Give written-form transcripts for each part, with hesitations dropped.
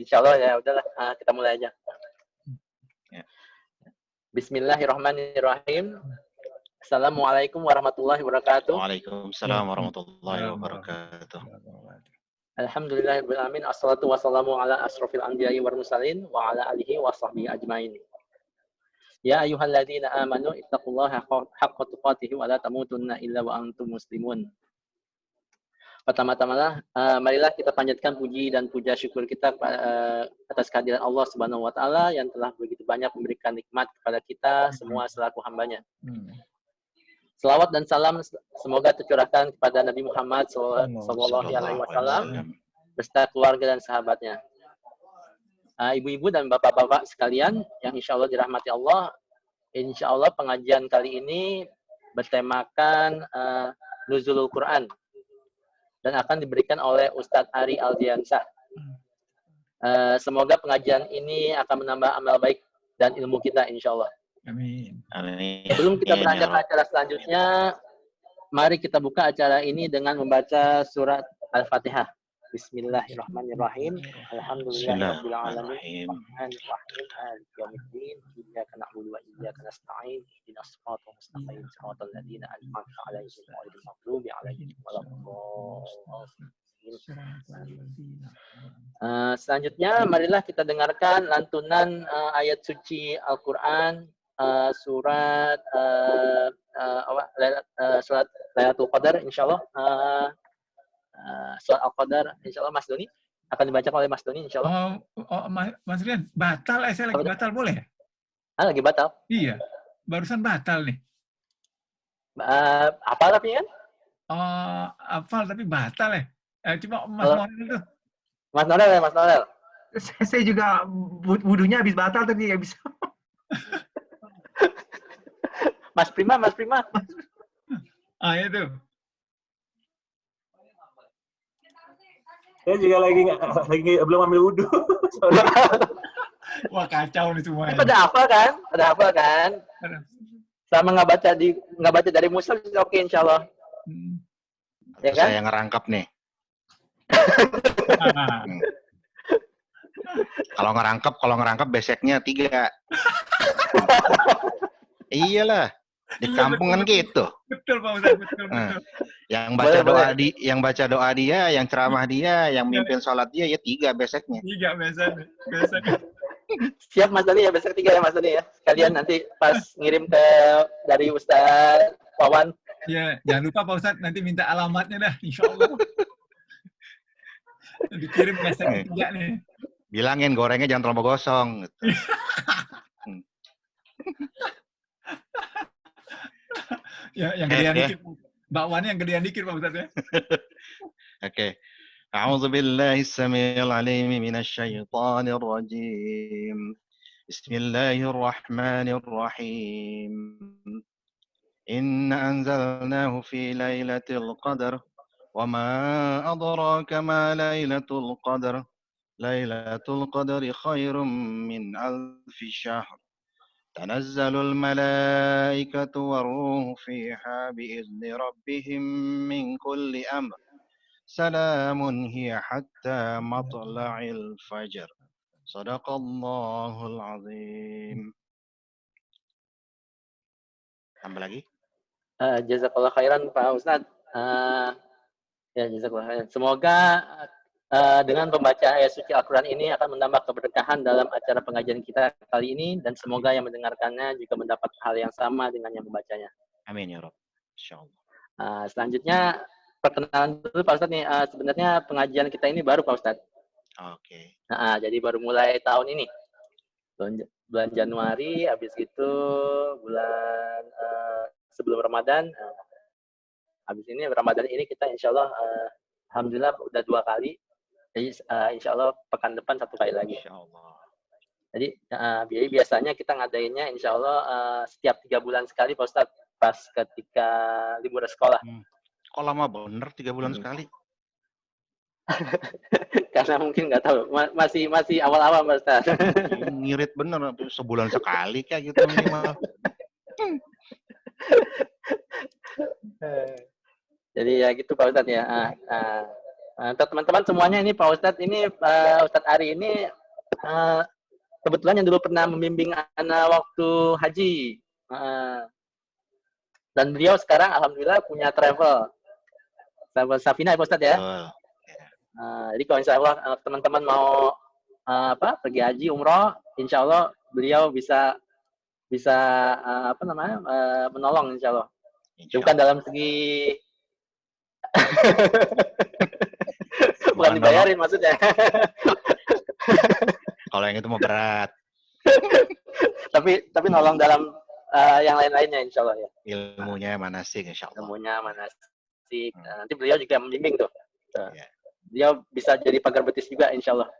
Insyaallah ya udahlah, kita mulai aja. Ya. Bismillahirrahmanirrahim. Assalamualaikum warahmatullahi wabarakatuh. Waalaikumsalam warahmatullahi wabarakatuh. Alhamdulillahirabbil alamin. Assalatu wassalamu ala asrofil anbiya'i wal mursalin wa ala alihi wa sahbihi ajmain. Ya ayyuhalladzina amanu ittaqullaha haqqa tuqatih wa la tamutunna illa wa antum muslimun. Pertama-tama marilah kita panjatkan puji dan puja syukur kita atas kehadiran Allah Subhanahu wa taala yang telah begitu banyak memberikan nikmat kepada kita semua selaku hambanya. Selawat dan salam semoga tercurahkan kepada Nabi Muhammad sallallahu alaihi wasallam beserta keluarga dan sahabatnya. Ibu-ibu dan bapak-bapak sekalian yang insya Allah dirahmati Allah, insya Allah pengajian kali ini bertemakan Nuzulul Quran dan akan diberikan oleh Ustadz Ari Aldiansah. Semoga pengajian ini akan menambah amal baik dan ilmu kita insya Allah. Amin. Amin. Sebelum kita beranjak ke acara selanjutnya, mari kita buka acara ini dengan membaca surat Al-Fatihah. Bismillahirrahmanirrahim. Alhamdulillahirabbil alamin. Arrahmanirrahim. Maliki yaumiddin. Iyyaka na'budu wa iyyaka nasta'in. Ihdinas siratal mustaqim. Siratal ladzina an'amta 'alaihim ghairil maghdubi 'alaihim waladdallin. Selanjutnya marilah kita dengarkan lantunan ayat suci Al-Qur'an surat surat Lailatul Qadar insyaallah. Surat Al-Qadar insyaallah Mas Doni akan dibaca oleh Mas Doni insyaallah. Mas Rian, batal saya lagi batal boleh? Lagi batal? Iya. Barusan batal nih. Apa tapi kan? Hafal tapi batal ya. Coba Mas Norel itu. Mas Norel. Saya juga wudunya habis batal tadi nggak bisa. Mas Prima. Itu. Saya juga lagi belum ambil wudhu. Wah kacau nih semuanya. Pada hafal kan? Sama nggak baca dari mushaf oke insyaallah. Ya kan? Saya ngerangkap nih. Kalau ngerangkap beseknya 3. Iyalah. Di kampung kan gitu. Betul Pak Ustaz, betul. Yang baca doa dia, yang ceramah dia, yang mimpin sholat dia ya 3 beseknya. 3 beseknya. Siap Mas Doni ya, besok 3 ya Mas Doni ya. Sekalian nanti pas ngirim dari Ustaz Wawan. Iya, jangan lupa Pak Ustaz nanti minta alamatnya dah, insyaallah. Dikirim besek 3 nih. Bilangin gorengnya jangan terlalu gosong. Gitu. Ya, yang gedean dikit. Bakwannya yang gedean dikit Pak Ustaz ya. Oke. A'udzu billahi as-sami'il 'alim minasy syaithanir rajim. Bismillahirrahmanirrahim. Inna anzalnahu fi lailatul qadar wa ma adraka ma lailatul qadar. Lailatul qadri khairum min alfi syahr. تنزل الملائكة والروح فيها بإذن ربهم من كل أمر سلام هي حتى مطلع الفجر صدق الله العظيم. Tambah lagi? Jazakallah khairan Pak Ustadz. Ya jazakallah khairan. Semoga dengan membaca ayat suci Al-Quran ini akan menambah keberkahan dalam acara pengajian kita kali ini dan semoga yang mendengarkannya juga mendapat hal yang sama dengan yang membacanya. Amin ya Rabb. Insyaallah. Selanjutnya perkenalan dulu Pak Ustadz nih. Sebenarnya pengajian kita ini baru Pak Ustadz. Oke. Jadi baru mulai tahun ini. Bulan Januari, habis itu bulan sebelum Ramadan. Habis ini Ramadan ini kita insya Allah alhamdulillah udah 2 kali. Jadi insya Allah pekan depan 1 kali lagi. Insya Allah. Jadi biasanya kita ngadainnya insya Allah setiap 3 bulan sekali Pak Ustadz, pas ketika libur sekolah. Kok lama bener 3 bulan sekali? Karena mungkin nggak tahu, masih awal-awal Pak Ustadz. Ngirit bener, sebulan sekali kayak gitu minimal. Jadi ya gitu Pak Ustadz ya. Untuk teman-teman semuanya ini Pak Ustadz ini Ustadz Ari ini kebetulan yang dulu pernah membimbing anak waktu haji. Dan beliau sekarang alhamdulillah punya travel Safina ya Pak Ustadz ya. Jadi kalau insya Allah teman-teman mau pergi haji umroh, insya Allah beliau bisa menolong insya Allah. Bukan dalam segi bukan dibayarin maksudnya. Kalau yang itu mau berat. tapi nolong dalam yang lain-lainnya insya Allah ya. Ilmunya manasik insya Allah. Ilmunya manasik. Nanti beliau juga membimbing tuh. Yeah. Beliau bisa jadi pagar betis juga insya Allah.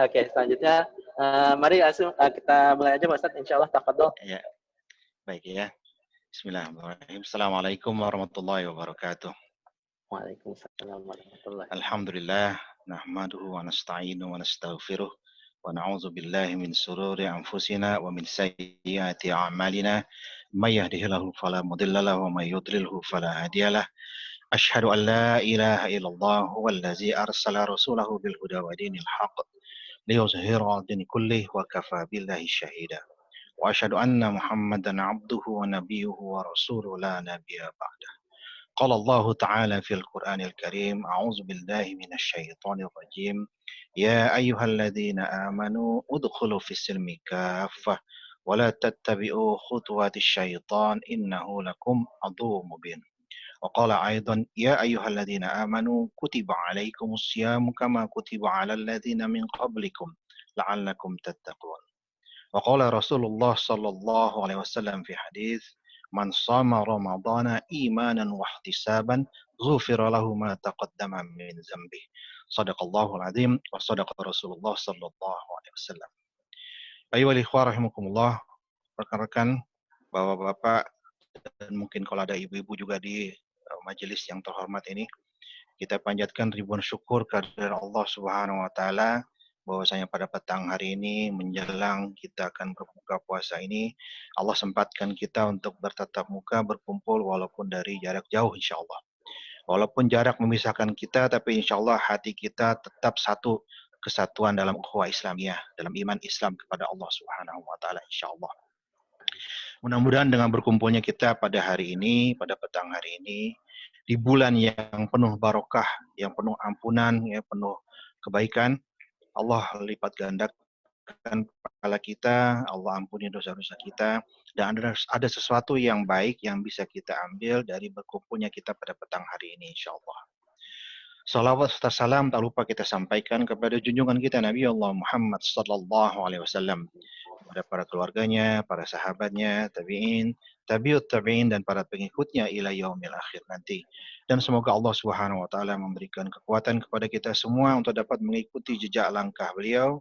Oke, selanjutnya mari langsung kita mulai aja Pak Ustadz, insya Allah, tafadhol. Ya. Baik ya. Bismillahirrahmanirrahim. Assalamualaikum warahmatullahi wabarakatuh. Waalaikumsalam warahmatullahi wabarakatuh. Alhamdulillah, nahmaduhu wa nasta'inu wa nastaghfiruh wa na'udzu billahi min sururi anfusina wa min sayyiati a'malina. May yahdihillahu fala mudilla lahu wa may yudlilhu fala hadiyalah. Asyhadu an la ilaha illallah huwallazi arsala rasulahu bil huda wa dinil haqq liyuzhira 'ala dini kullih wa kafa billahi syahida. Wa asyhadu anna Muhammadan 'abduhu wa nabiyyuhu wa rasuluhu la nabiyya ba'dah. Qala Allah Ta'ala fil Qur'anil Karim, a'udzu billahi minasy syaithanir rajim. Ya ayyuhalladzina amanu udkhulu fis silmi kaffah wa la tattabi'u khutuwatisy syaitan innahu lakum aduwwum mubin. وقال أيضا يا أيها الذين آمنوا كتب عليكم الصيام كما كتب على الذين من قبلكم لعلكم تتقون. وقال رسول الله صلى الله عليه وسلم في حديث من صام رمضان إيمانا واحتسابا غفر له ما تقدم من ذنبه. صدق الله العظيم وصدق رسول الله صلى الله عليه وسلم. Ayyuhal ikhwah rahimakumullah, rekan-rekan, bapak-bapak, dan mungkin kalau ada ibu-ibu juga di majelis yang terhormat ini, kita panjatkan ribuan syukur kepada Allah Subhanahu wa taala bahwasanya pada petang hari ini menjelang kita akan berbuka puasa ini, Allah sempatkan kita untuk bertatap muka, berkumpul walaupun dari jarak jauh insyaallah. Walaupun jarak memisahkan kita, tapi insyaallah hati kita tetap satu kesatuan dalam ukhuwah Islamiyah, dalam iman Islam kepada Allah Subhanahu wa taala insyaallah. Mudah-mudahan dengan berkumpulnya kita pada hari ini, pada petang hari ini, di bulan yang penuh barokah, yang penuh ampunan, yang penuh kebaikan, Allah lipat gandakan pahala kita, Allah ampuni dosa-dosa kita, dan ada sesuatu yang baik yang bisa kita ambil dari berkumpulnya kita pada petang hari ini, insyaAllah. Salawat serta salam tak lupa kita sampaikan kepada junjungan kita Nabi Allah Muhammad sallallahu alaihi wasallam, kepada para keluarganya, para sahabatnya, tabi'in, tabi'ut tabi'in, dan para pengikutnya ila yaumil akhir nanti. Dan semoga Allah Subhanahu wa taala memberikan kekuatan kepada kita semua untuk dapat mengikuti jejak langkah beliau,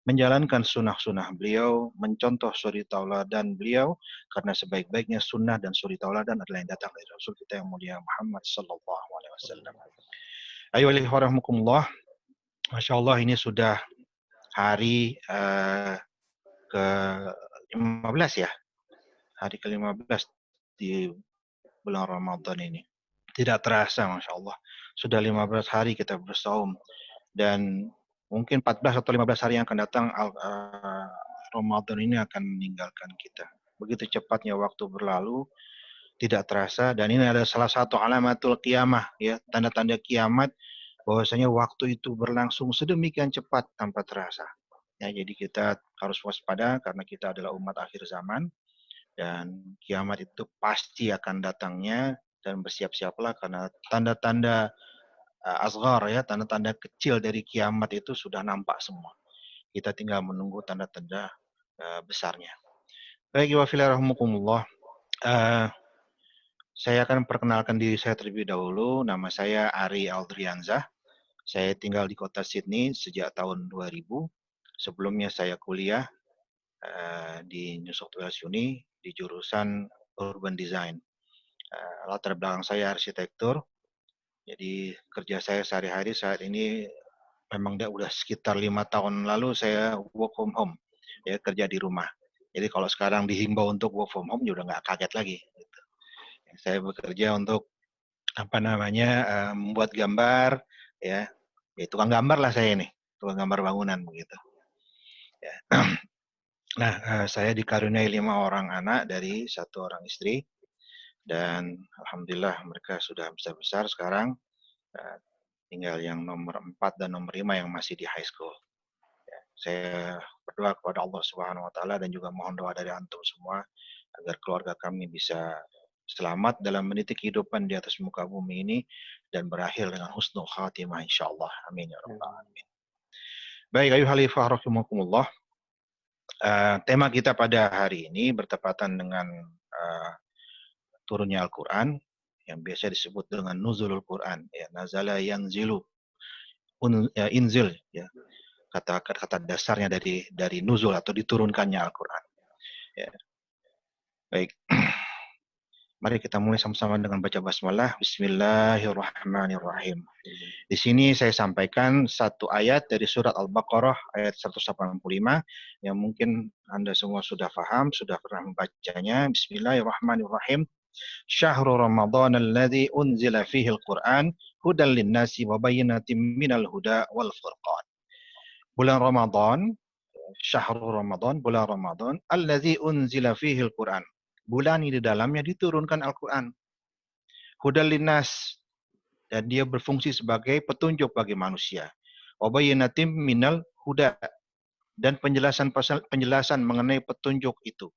menjalankan sunnah-sunnah beliau, mencontoh suri tauladan beliau, karena sebaik-baiknya sunnah dan suri tauladan adalah yang datang dari Rasul kita yang mulia Muhammad sallallahu alaihi wasallam. Ayyuhal ikhwah rahimakumullah, Masya Allah ini sudah hari ke-15 ya, hari ke-15 di bulan Ramadan ini. Tidak terasa Masya Allah, sudah 15 hari kita bersaum, dan mungkin 14 atau 15 hari yang akan datang Ramadan ini akan meninggalkan kita. Begitu cepatnya waktu berlalu, tidak terasa, dan ini adalah salah satu alamatul qiyamah, ya, tanda-tanda kiamat, bahwasanya waktu itu berlangsung sedemikian cepat tanpa terasa. Ya, jadi kita harus waspada karena kita adalah umat akhir zaman dan kiamat itu pasti akan datangnya, dan bersiap-siaplah karena tanda-tanda asghar, ya, tanda-tanda kecil dari kiamat itu sudah nampak semua. Kita tinggal menunggu tanda-tanda besarnya. Baik, wa fillah rahmukumullah. Saya akan perkenalkan diri saya terlebih dahulu. Nama saya Ari Aldrianzah. Saya tinggal di kota Sydney sejak tahun 2000. Sebelumnya saya kuliah di New South Wales Uni di jurusan Urban Design. Latar belakang saya arsitektur. Jadi kerja saya sehari-hari saat ini memang udah sekitar 5 tahun lalu saya work from home, ya, kerja di rumah. Jadi kalau sekarang dihimbau untuk work from home, ya udah nggak kaget lagi. Gitu. Saya bekerja untuk membuat gambar, ya tukang gambar lah saya nih, tukang gambar bangunan begitu. Ya. Nah, saya dikaruniai 5 orang anak dari 1 orang istri, dan alhamdulillah mereka sudah besar-besar sekarang. Tinggal yang nomor 4 dan nomor 5 yang masih di high school. Ya, saya berdoa kepada Allah Subhanahu wa taala dan juga mohon doa dari antum semua agar keluarga kami bisa selamat dalam meniti kehidupan di atas muka bumi ini dan berakhir dengan husnul khatimah insyaallah. Amin ya rabbal alamin. Baik, ayuhal ikhwah rahimakumullah. Tema kita pada hari ini bertepatan dengan turunnya Al-Quran yang biasa disebut dengan nuzulul Quran, ya, nazala yanzilu, inzil, ya, kata dasarnya dari nuzul atau diturunkannya Al-Quran. Ya. Baik, mari kita mulai sama-sama dengan baca basmalah. Bismillahirrahmanirrahim. Di sini saya sampaikan satu ayat dari surat Al-Baqarah ayat 185 yang mungkin Anda semua sudah paham, sudah pernah membacanya. Bismillahirrahmanirrahim. Syahrul Ramadan alladzi unzila fihi al-Qur'an hudan lin-nasi wa bayyinatin minal huda wal furqan. Bulan Ramadan, syahrul Ramadan, bulan Ramadan alladzi unzila fihi al-Qur'an. Bulan ini di dalamnya diturunkan Al-Qur'an. Hudan lin-nas, dan dia berfungsi sebagai petunjuk bagi manusia. Wa bayyinatin minal huda, dan penjelasan mengenai petunjuk itu.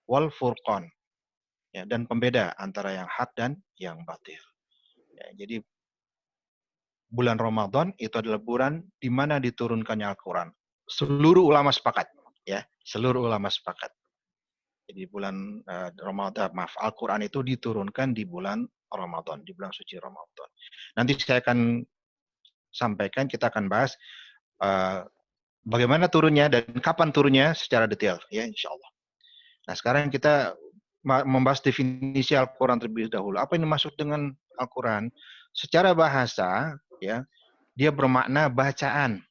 Wal furqan, ya, dan pembeda antara yang hak dan yang batil. Ya, jadi bulan Ramadan itu adalah bulan di mana diturunkannya Al-Quran. Seluruh ulama sepakat, ya, seluruh ulama sepakat. Jadi bulan Al-Quran itu diturunkan di bulan Ramadan, di bulan suci Ramadan. Nanti saya akan sampaikan, kita akan bahas bagaimana turunnya dan kapan turunnya secara detail, ya, insya Allah. Nah, sekarang kita membahas definisi Al-Quran terlebih dahulu. Apa yang dimaksud dengan Al-Quran? Secara bahasa, ya, dia bermakna bacaan.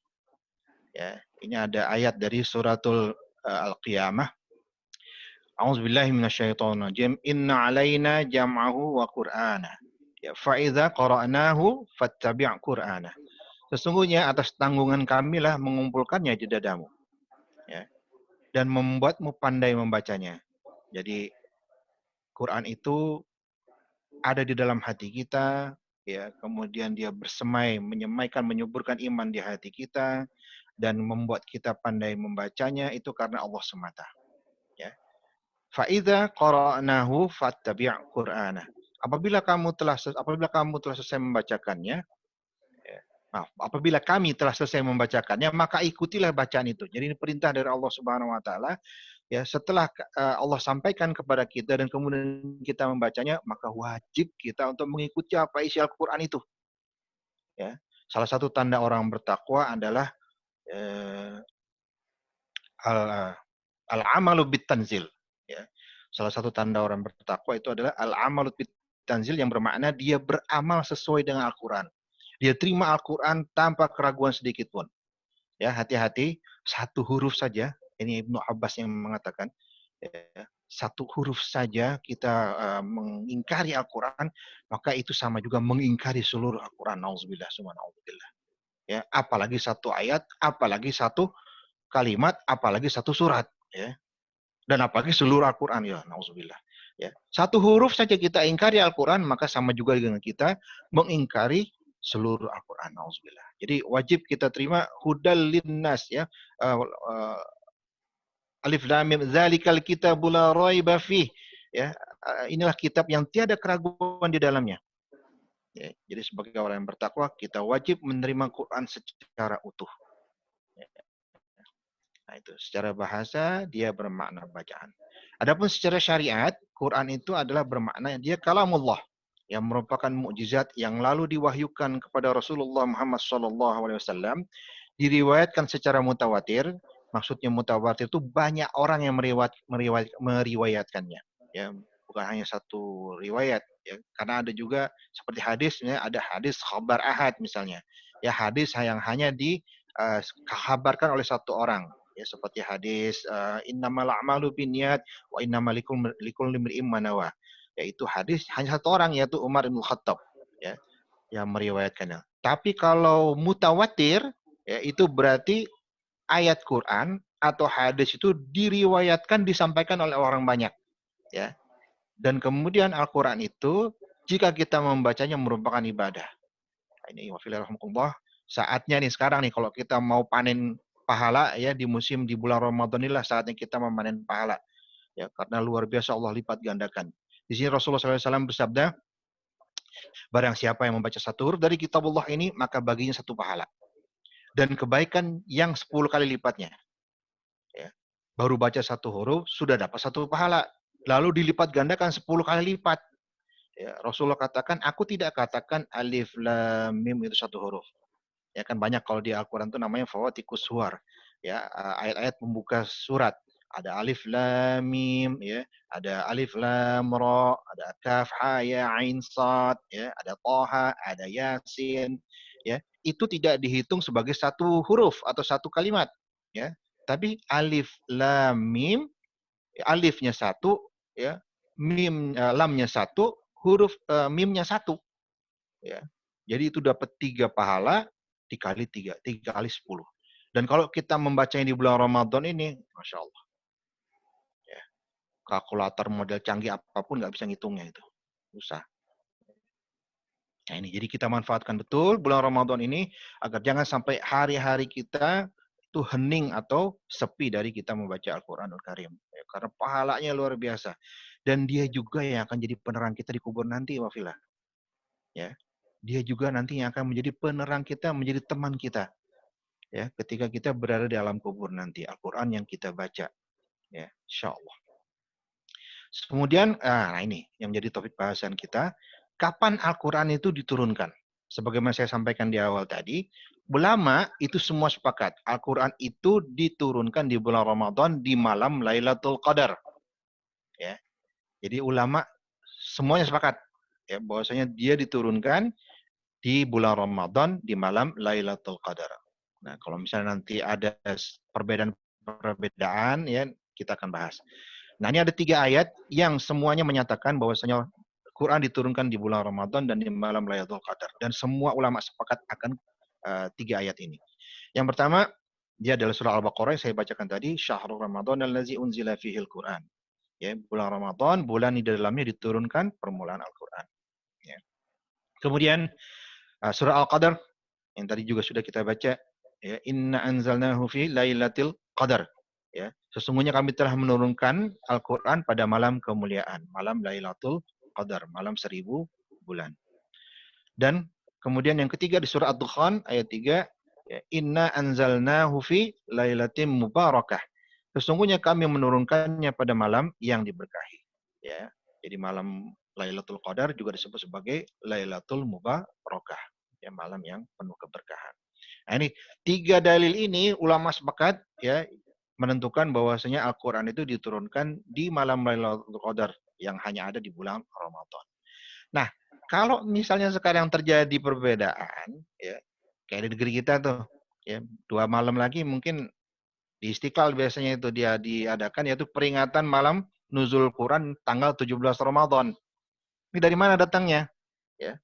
Ya, ini ada ayat dari suratul Al-Qiyamah. A'udzubillahi minasyaitonirrajim. Inna 'alaina jam'ahu wa Qur'ana. Ya, fa idza qara'nahu fattabi' Qur'ana. Sesungguhnya atas tanggungan kamilah mengumpulkannya di dadamu. Ya, dan membuatmu pandai membacanya. Jadi Quran itu ada di dalam hati kita, ya, kemudian dia menyemaikan, menyuburkan iman di hati kita, dan membuat kita pandai membacanya itu karena Allah semata. Ya. Fa'idza qara'nahu fattabi' Qur'ana. Apabila kamu telah selesai membacakannya, ya, apabila kami telah selesai membacakannya, maka ikutilah bacaan itu. Jadi ini perintah dari Allah Subhanahu wa taala. Ya, setelah Allah sampaikan kepada kita dan kemudian kita membacanya, maka wajib kita untuk mengikuti apa isi Al-Quran itu. Ya, salah satu tanda orang bertakwa adalah al-amalu bit-tanzil. Ya, salah satu tanda orang bertakwa itu adalah al-amalu bit-tanzil, yang bermakna dia beramal sesuai dengan Al-Quran. Dia terima Al-Quran tanpa keraguan sedikit pun. Ya, hati-hati, satu huruf saja. Ini Ibnu Abbas yang mengatakan, ya, satu huruf saja kita mengingkari Al-Quran, maka itu sama juga mengingkari seluruh Al-Quran. Nauzubillah, subhanallah. Ya, apalagi satu ayat, apalagi satu kalimat, apalagi satu surat. Ya, dan apalagi seluruh Al-Quran. Ya, nauzubillah. Ya, satu huruf saja kita ingkari Al-Quran, maka sama juga dengan kita mengingkari seluruh Al-Quran. Nauzubillah. Jadi wajib kita terima hudal linnas, ya. Alif lam mim dzalikal kitabul la raiba fih, ya. Inilah kitab yang tiada keraguan di dalamnya. Ya, jadi sebagai orang yang bertakwa, kita wajib menerima Quran secara utuh. Ya. Nah, itu secara bahasa dia bermakna bacaan. Adapun secara syariat, Quran itu adalah bermakna dia kalamullah, yang merupakan mukjizat yang lalu diwahyukan kepada Rasulullah Muhammad SAW, diriwayatkan secara mutawatir. Maksudnya mutawatir itu banyak orang yang meriwayatkannya. Ya, bukan hanya satu riwayat. Ya, karena ada juga seperti hadis, ya, ada hadis khabar ahad misalnya. Ya, hadis yang hanya dikabarkan oleh satu orang. Ya, seperti hadis innamal a'malu binniyat wa innamal likulli imri'in ma nawa. yaitu hadis hanya satu orang, yaitu Umar bin Khattab, ya, yang meriwayatkannya. Tapi kalau mutawatir, ya, itu berarti ayat Quran atau hadis itu diriwayatkan, disampaikan oleh orang banyak, ya. Dan kemudian Al-Quran itu jika kita membacanya merupakan ibadah. Ini wafilahumullah, saatnya nih sekarang nih kalau kita mau panen pahala, ya, di bulan Ramadan inilah saatnya kita memanen pahala, ya, karena luar biasa Allah lipat gandakan. Di sini Rasulullah SAW bersabda, barang siapa yang membaca satu huruf dari kitabullah ini, maka baginya satu pahala dan kebaikan yang 10 kali lipatnya. Ya. Baru baca satu huruf sudah dapat satu pahala, lalu dilipat gandakan 10 kali lipat. Ya, Rasulullah katakan, aku tidak katakan alif lam mim itu satu huruf. Ya kan banyak kalau di Al-Quran itu namanya fawatikus suwar. Ya, ayat-ayat pembuka surat. Ada alif lam mim, ya, ada alif lam ra, ada kaf ha ya ain sad, ya, ada toha, ada yasin, ya. Itu tidak dihitung sebagai satu huruf atau satu kalimat, ya. Tapi alif lam mim, alifnya satu, ya, mim lamnya satu, huruf mimnya satu, ya. Jadi itu dapat 3 pahala dikali 3 kali 10. Dan kalau kita membacanya di bulan Ramadan ini, Masya Allah. Ya, kalkulator model canggih apapun nggak bisa ngitungnya itu. Susah. Nah ini, jadi kita manfaatkan betul bulan Ramadan ini agar jangan sampai hari-hari kita itu hening atau sepi dari kita membaca Al-Quranul Karim. Ya, karena pahalanya luar biasa. Dan dia juga yang akan jadi penerang kita di kubur nanti, wafilah. Ya, dia juga nanti yang akan menjadi penerang kita, menjadi teman kita. Ya, ketika kita berada di alam kubur nanti, Al-Quran yang kita baca. Ya, insya Allah. Kemudian, nah ini yang menjadi topik bahasan kita. Kapan Al-Quran itu diturunkan? Sebagaimana saya sampaikan di awal tadi, ulama itu semua sepakat. Al-Quran itu diturunkan di bulan Ramadan di malam Lailatul Qadar. Ya, jadi ulama semuanya sepakat, ya, bahwasanya dia diturunkan di bulan Ramadan di malam Lailatul Qadar. Nah, kalau misalnya nanti ada perbedaan, ya, kita akan bahas. Nah, ini ada 3 ayat yang semuanya menyatakan bahwasanya Quran diturunkan di bulan Ramadan dan di malam Lailatul Qadar. Dan semua ulama sepakat akan 3 ayat ini. Yang pertama, dia adalah surah Al-Baqarah yang saya bacakan tadi, Syahrul Ramadan allazi unzila fihil Quran. Ya, bulan Ramadan, bulan di dalamnya diturunkan permulaan Al-Quran. Ya. Kemudian surah Al-Qadar yang tadi juga sudah kita baca, ya, inna anzalnahu fi lailatul qadar, ya, sesungguhnya kami telah menurunkan Al-Qur'an pada malam kemuliaan, malam Lailatul Qadar, malam 1000 bulan. Dan kemudian yang ketiga di surah Ad-Dukhan ayat 3, ya, inna anzalnahu fi lailatin mubarakah, sesungguhnya kami menurunkannya pada malam yang diberkahi, ya. Jadi malam Lailatul Qadar juga disebut sebagai Lailatul Mubarakah, ya, malam yang penuh keberkahan. Nah ini 3 dalil ini ulama sepakat, ya, menentukan bahwasanya Al-Quran itu diturunkan di malam Lailatul Qadar yang hanya ada di bulan Ramadan. Nah, kalau misalnya sekarang terjadi perbedaan, ya, kayak di negeri kita tuh, ya, 2 malam lagi mungkin di Istiqlal biasanya itu dia diadakan, yaitu peringatan malam Nuzul Quran tanggal 17 Ramadan. Ini dari mana datangnya? Ya,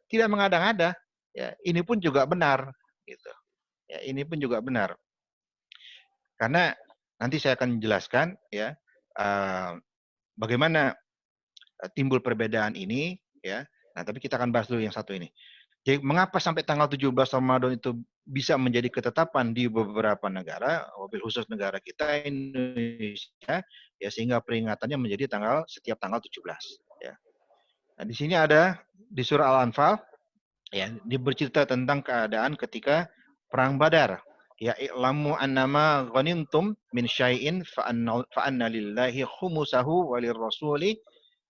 tidak mengada-ngada. Ya, ini pun juga benar, gitu. Ya, ini pun juga benar. Karena nanti saya akan menjelaskan, ya, bagaimana timbul perbedaan ini, ya. Nah, tapi kita akan bahas dulu yang satu ini. Jadi, mengapa sampai tanggal 17 Ramadan itu bisa menjadi ketetapan di beberapa negara, wabil khusus negara kita Indonesia, ya, sehingga peringatannya menjadi setiap tanggal 17, ya. Nah, di sini ada di surah Al-Anfal, ya, bercerita tentang keadaan ketika perang Badar. Ya, i'lamu annama ghanimtum min syai'in fa anna lillahi khumusahu wa lirrasuli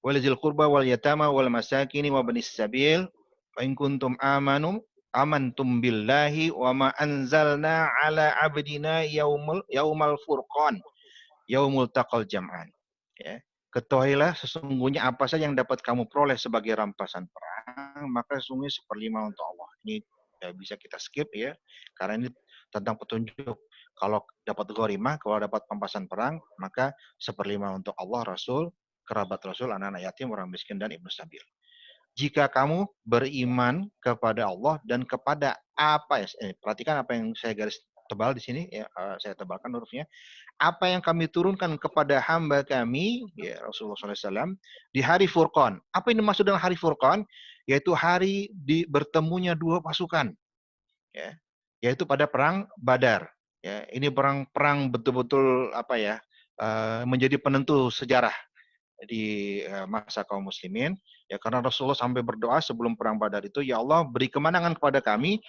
wa lizil qurba wal yatama wal masakin wa banis sabil wa in kuntum amantum billahi wa ma anzalna ala abdina yaumal furqan yaumul taqal jam'an. Ya. Ketahuilah sesungguhnya apa saja yang dapat kamu peroleh sebagai rampasan perang, maka sesungguhnya 1/5 untuk Allah. Ini bisa kita skip, ya, karena ini tentang petunjuk. Kalau dapat gharimah, kalau dapat rampasan perang, maka 1/5 untuk Allah, Rasul, kerabat Rasul, anak-anak yatim, orang miskin, dan ibnu sabil. Jika kamu beriman kepada Allah dan kepada apa ya, perhatikan apa yang saya garis tebal di sini, ya, saya tebalkan hurufnya, apa yang kami turunkan kepada hamba kami, ya Rasulullah SAW, di hari Furqan. Apa yang dimaksud dengan hari Furqan? Yaitu hari bertemunya dua pasukan, ya, yaitu pada perang Badar. Ya, ini perang betul-betul apa ya, menjadi penentu sejarah di masa kaum muslimin, ya, karena Rasulullah sampai berdoa sebelum perang Badar itu, ya Allah beri kemenangan kepada kami,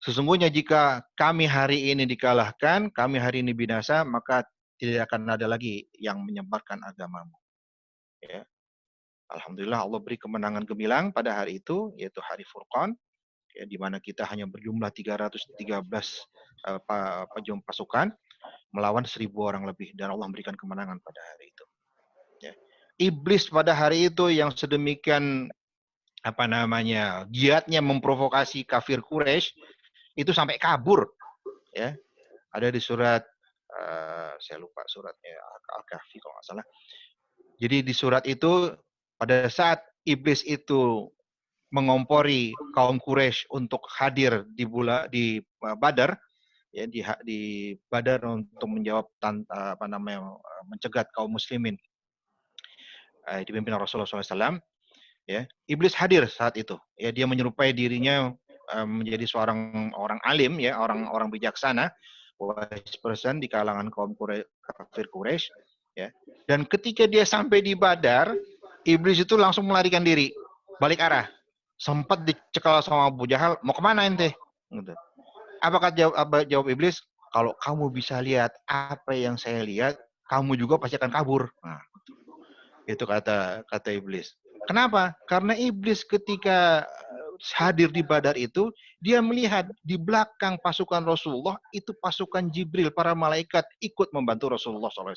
sesungguhnya jika kami hari ini dikalahkan, kami hari ini binasa, maka tidak akan ada lagi yang menyebarkan agamamu. Ya. Alhamdulillah Allah beri kemenangan gemilang pada hari itu, yaitu hari Furqan, ya, di mana kita hanya berjumlah 313 pasukan melawan 1.000 orang lebih, dan Allah memberikan kemenangan pada hari itu. Ya. Iblis pada hari itu yang sedemikian apa namanya giatnya memprovokasi kafir Quraisy itu sampai kabur, ya. Ada di surat saya lupa suratnya, Al-Kahfi kalau nggak salah. Jadi di surat itu pada saat iblis itu mengompori kaum Quraisy untuk hadir di Badar, ya, di Badar untuk menjawab mencegat kaum muslimin dipimpin Rasulullah SAW, ya, iblis hadir saat itu, ya, dia menyerupai dirinya menjadi seorang orang alim, ya, orang bijaksana, wise person di kalangan kaum kafir Quraisy, ya. Dan ketika dia sampai di Badar, iblis itu langsung melarikan diri, balik arah. Sempat dicekal sama Abu Jahal, mau kemana ente? Gitu. Apakah jawab iblis? Kalau kamu bisa lihat apa yang saya lihat, kamu juga pasti akan kabur. Nah, itu kata iblis. Kenapa? Karena iblis ketika hadir di Badar itu, dia melihat di belakang pasukan Rasulullah itu pasukan Jibril, para malaikat ikut membantu Rasulullah SAW.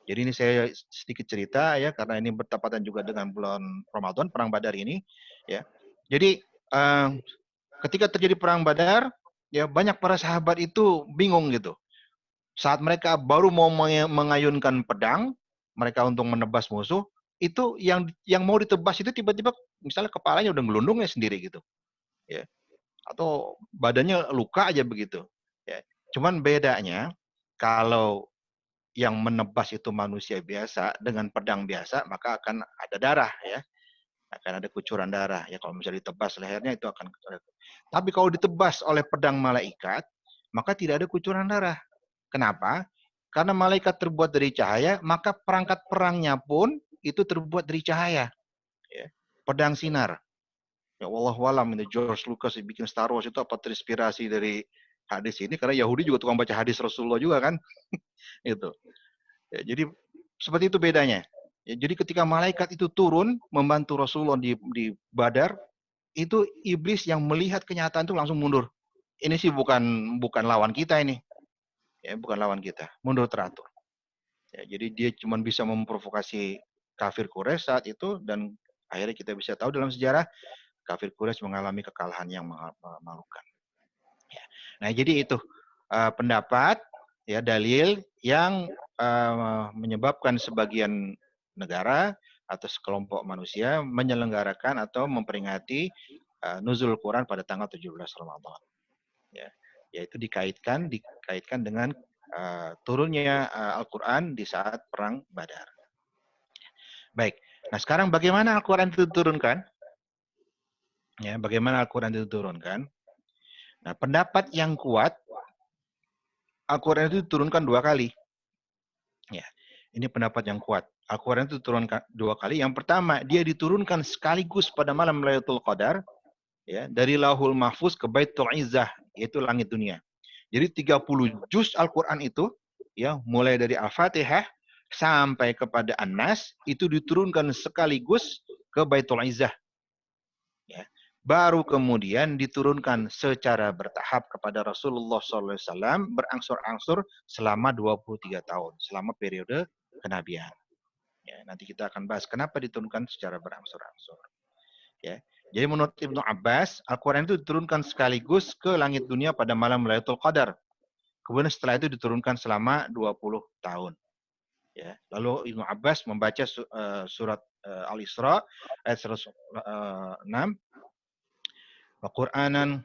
Jadi ini saya sedikit cerita, ya, karena ini bertepatan juga dengan bulan Ramadan, perang Badar ini, ya. Jadi ketika terjadi perang Badar, ya, banyak para sahabat itu bingung gitu. Saat mereka baru mau mengayunkan pedang, mereka untuk menebas musuh, itu yang mau ditebas itu tiba-tiba misalnya kepalanya udah ngelundung ya sendiri gitu, ya, atau badannya luka aja begitu, ya. Cuman bedanya kalau yang menebas itu manusia biasa dengan pedang biasa, maka akan ada darah, ya, akan ada kucuran darah, ya, kalau misalnya ditebas lehernya itu akan. Tapi kalau ditebas oleh pedang malaikat, maka tidak ada kucuran darah. Kenapa? Karena malaikat terbuat dari cahaya, maka perangkat perangnya pun itu terbuat dari cahaya, ya. Pedang sinar. Ya wallahualam, ini George Lucas bikin Star Wars itu apa terinspirasi dari hadis ini, karena Yahudi juga tukang baca hadis Rasulullah juga kan. Itu. Ya, jadi seperti itu bedanya. Ya, jadi ketika malaikat itu turun membantu Rasulullah di Badar, itu iblis yang melihat kenyataan itu langsung mundur. Ini sih bukan lawan kita ini. Ya, bukan lawan kita. Mundur teratur. Ya, jadi dia cuma bisa memprovokasi kafir Quraisy saat itu, dan akhirnya kita bisa tahu dalam sejarah kafir Quraisy mengalami kekalahan yang memalukan. Ya. Nah, jadi itu pendapat, ya, dalil yang menyebabkan sebagian negara atau sekelompok manusia menyelenggarakan atau memperingati nuzul Quran pada tanggal 17 Ramadan. Ya, yaitu dikaitkan dengan turunnya Al-Quran di saat perang Badar. Baik. Nah, sekarang bagaimana Al-Quran itu diturunkan? Ya, bagaimana Al-Quran itu diturunkan? Nah, pendapat yang kuat, Al-Quran itu diturunkan 2 kali. Ya, ini pendapat yang kuat. Al-Quran itu diturunkan 2 kali. Yang pertama, dia diturunkan sekaligus pada malam Lailatul Qadar, ya, dari Lauhul Mahfuz ke Baitul Izzah, yaitu langit dunia. Jadi 30 juz Al-Quran itu, ya, mulai dari Al-Fatihah sampai kepada An-Nas, itu diturunkan sekaligus ke Baitul Izzah. Ya. Baru kemudian diturunkan secara bertahap kepada Rasulullah SAW berangsur-angsur selama 23 tahun, selama periode kenabian. Ya, nanti kita akan bahas kenapa diturunkan secara berangsur-angsur. Ya. Jadi menurut Ibnu Abbas, Al-Quran itu diturunkan sekaligus ke langit dunia pada malam Lailatul Qadar. Kemudian setelah itu diturunkan selama 20 tahun. Ya, lalu Ibnu Abbas membaca surat Al-Isra ayat 106, wa Qur'anan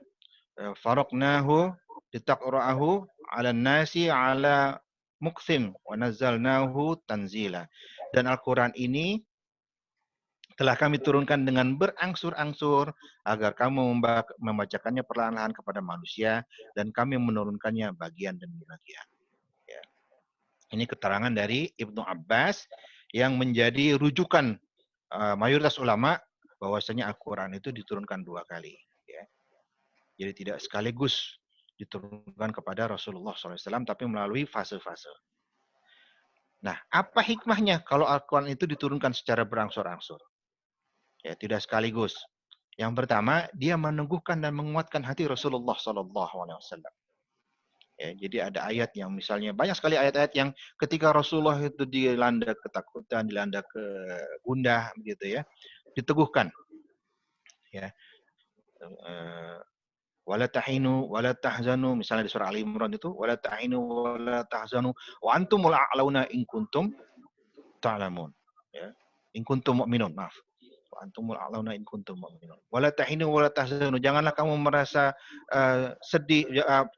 faraqnahu litaqra'ahu 'alan nasi 'ala muqsim wa nazzalnahu tanzila. Dan Al-Qur'an ini telah kami turunkan dengan berangsur-angsur agar kamu membacakannya perlahan-lahan kepada manusia, dan kami menurunkannya bagian demi bagian. Ya. Ini keterangan dari Ibnu Abbas yang menjadi rujukan mayoritas ulama bahwasanya Al-Quran itu diturunkan 2 kali. Ya. Jadi tidak sekaligus diturunkan kepada Rasulullah SAW, tapi melalui fase-fase. Nah, apa hikmahnya kalau Al-Quran itu diturunkan secara berangsur-angsur? Ya, tidak sekaligus. Yang pertama, dia meneguhkan dan menguatkan hati Rasulullah SAW. Ya, jadi ada ayat yang misalnya, banyak sekali ayat-ayat yang ketika Rasulullah itu dilanda ketakutan, dilanda kegundah, begitu ya, diteguhkan. Ya, wala tahinu wala tahzanu, misalnya di surah Ali Imran itu, wala tahinu wala tahzanu wa antumul a'launa in kuntum ta'lamun. Ya, in kuntum mu'minun, maaf. Antumul a'launa in kuntum mu'minun. Wala tahinu wala tahzanu, janganlah kamu merasa sedih,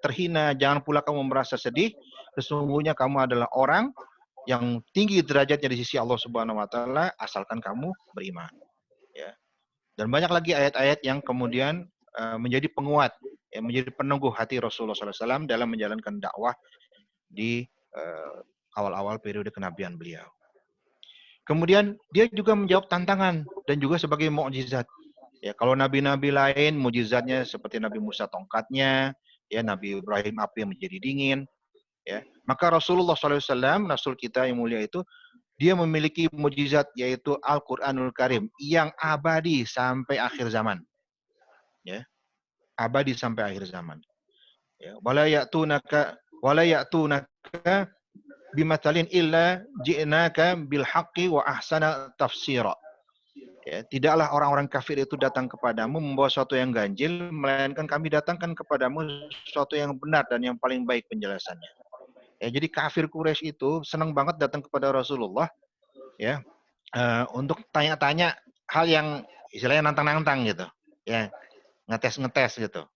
terhina, jangan pula kamu merasa sedih. Sesungguhnya kamu adalah orang yang tinggi derajatnya di sisi Allah Subhanahu wa taala asalkan kamu beriman. Ya. Dan banyak lagi ayat-ayat yang kemudian menjadi penguat, ya, menjadi peneguh hati Rasulullah SAW dalam menjalankan dakwah di awal-awal periode kenabian beliau. Kemudian dia juga menjawab tantangan dan juga sebagai mukjizat. Ya, kalau nabi-nabi lain mukjizatnya seperti Nabi Musa tongkatnya, ya, Nabi Ibrahim api yang menjadi dingin, ya. Maka Rasulullah SAW, Rasul kita yang mulia itu, dia memiliki mukjizat yaitu Al-Qur'anul Karim yang abadi sampai akhir zaman. Ya. Abadi sampai akhir zaman. Ya, wala ya'tunaka bimathalin illa ji'naka bil haqqi wa ahsana tafsira. Ya, tidaklah orang-orang kafir itu datang kepadamu membawa sesuatu yang ganjil, melainkan kami datangkan kepadamu sesuatu yang benar dan yang paling baik penjelasannya. Ya, jadi kafir Quraisy itu senang banget datang kepada Rasulullah, ya, untuk tanya-tanya hal yang istilahnya nantang-nantang gitu, ya, ngetes-ngetes gitu.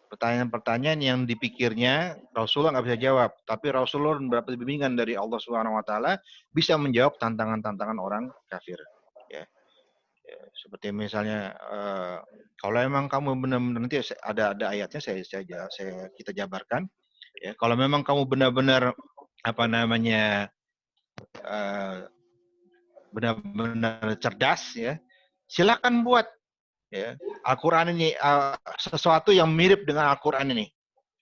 Pertanyaan-pertanyaan yang dipikirnya Rasulullah nggak bisa jawab, tapi Rasulullah mendapat bimbingan dari Allah Subhanahu Wa Taala bisa menjawab tantangan-tantangan orang kafir. Ya. Ya, seperti misalnya kalau emang kamu benar-benar, nanti ada ayatnya kita jabarkan. Ya, kalau memang kamu benar-benar benar-benar cerdas, ya, silakan buat. Ya, Al-Quran ini sesuatu yang mirip dengan Al-Quran ini,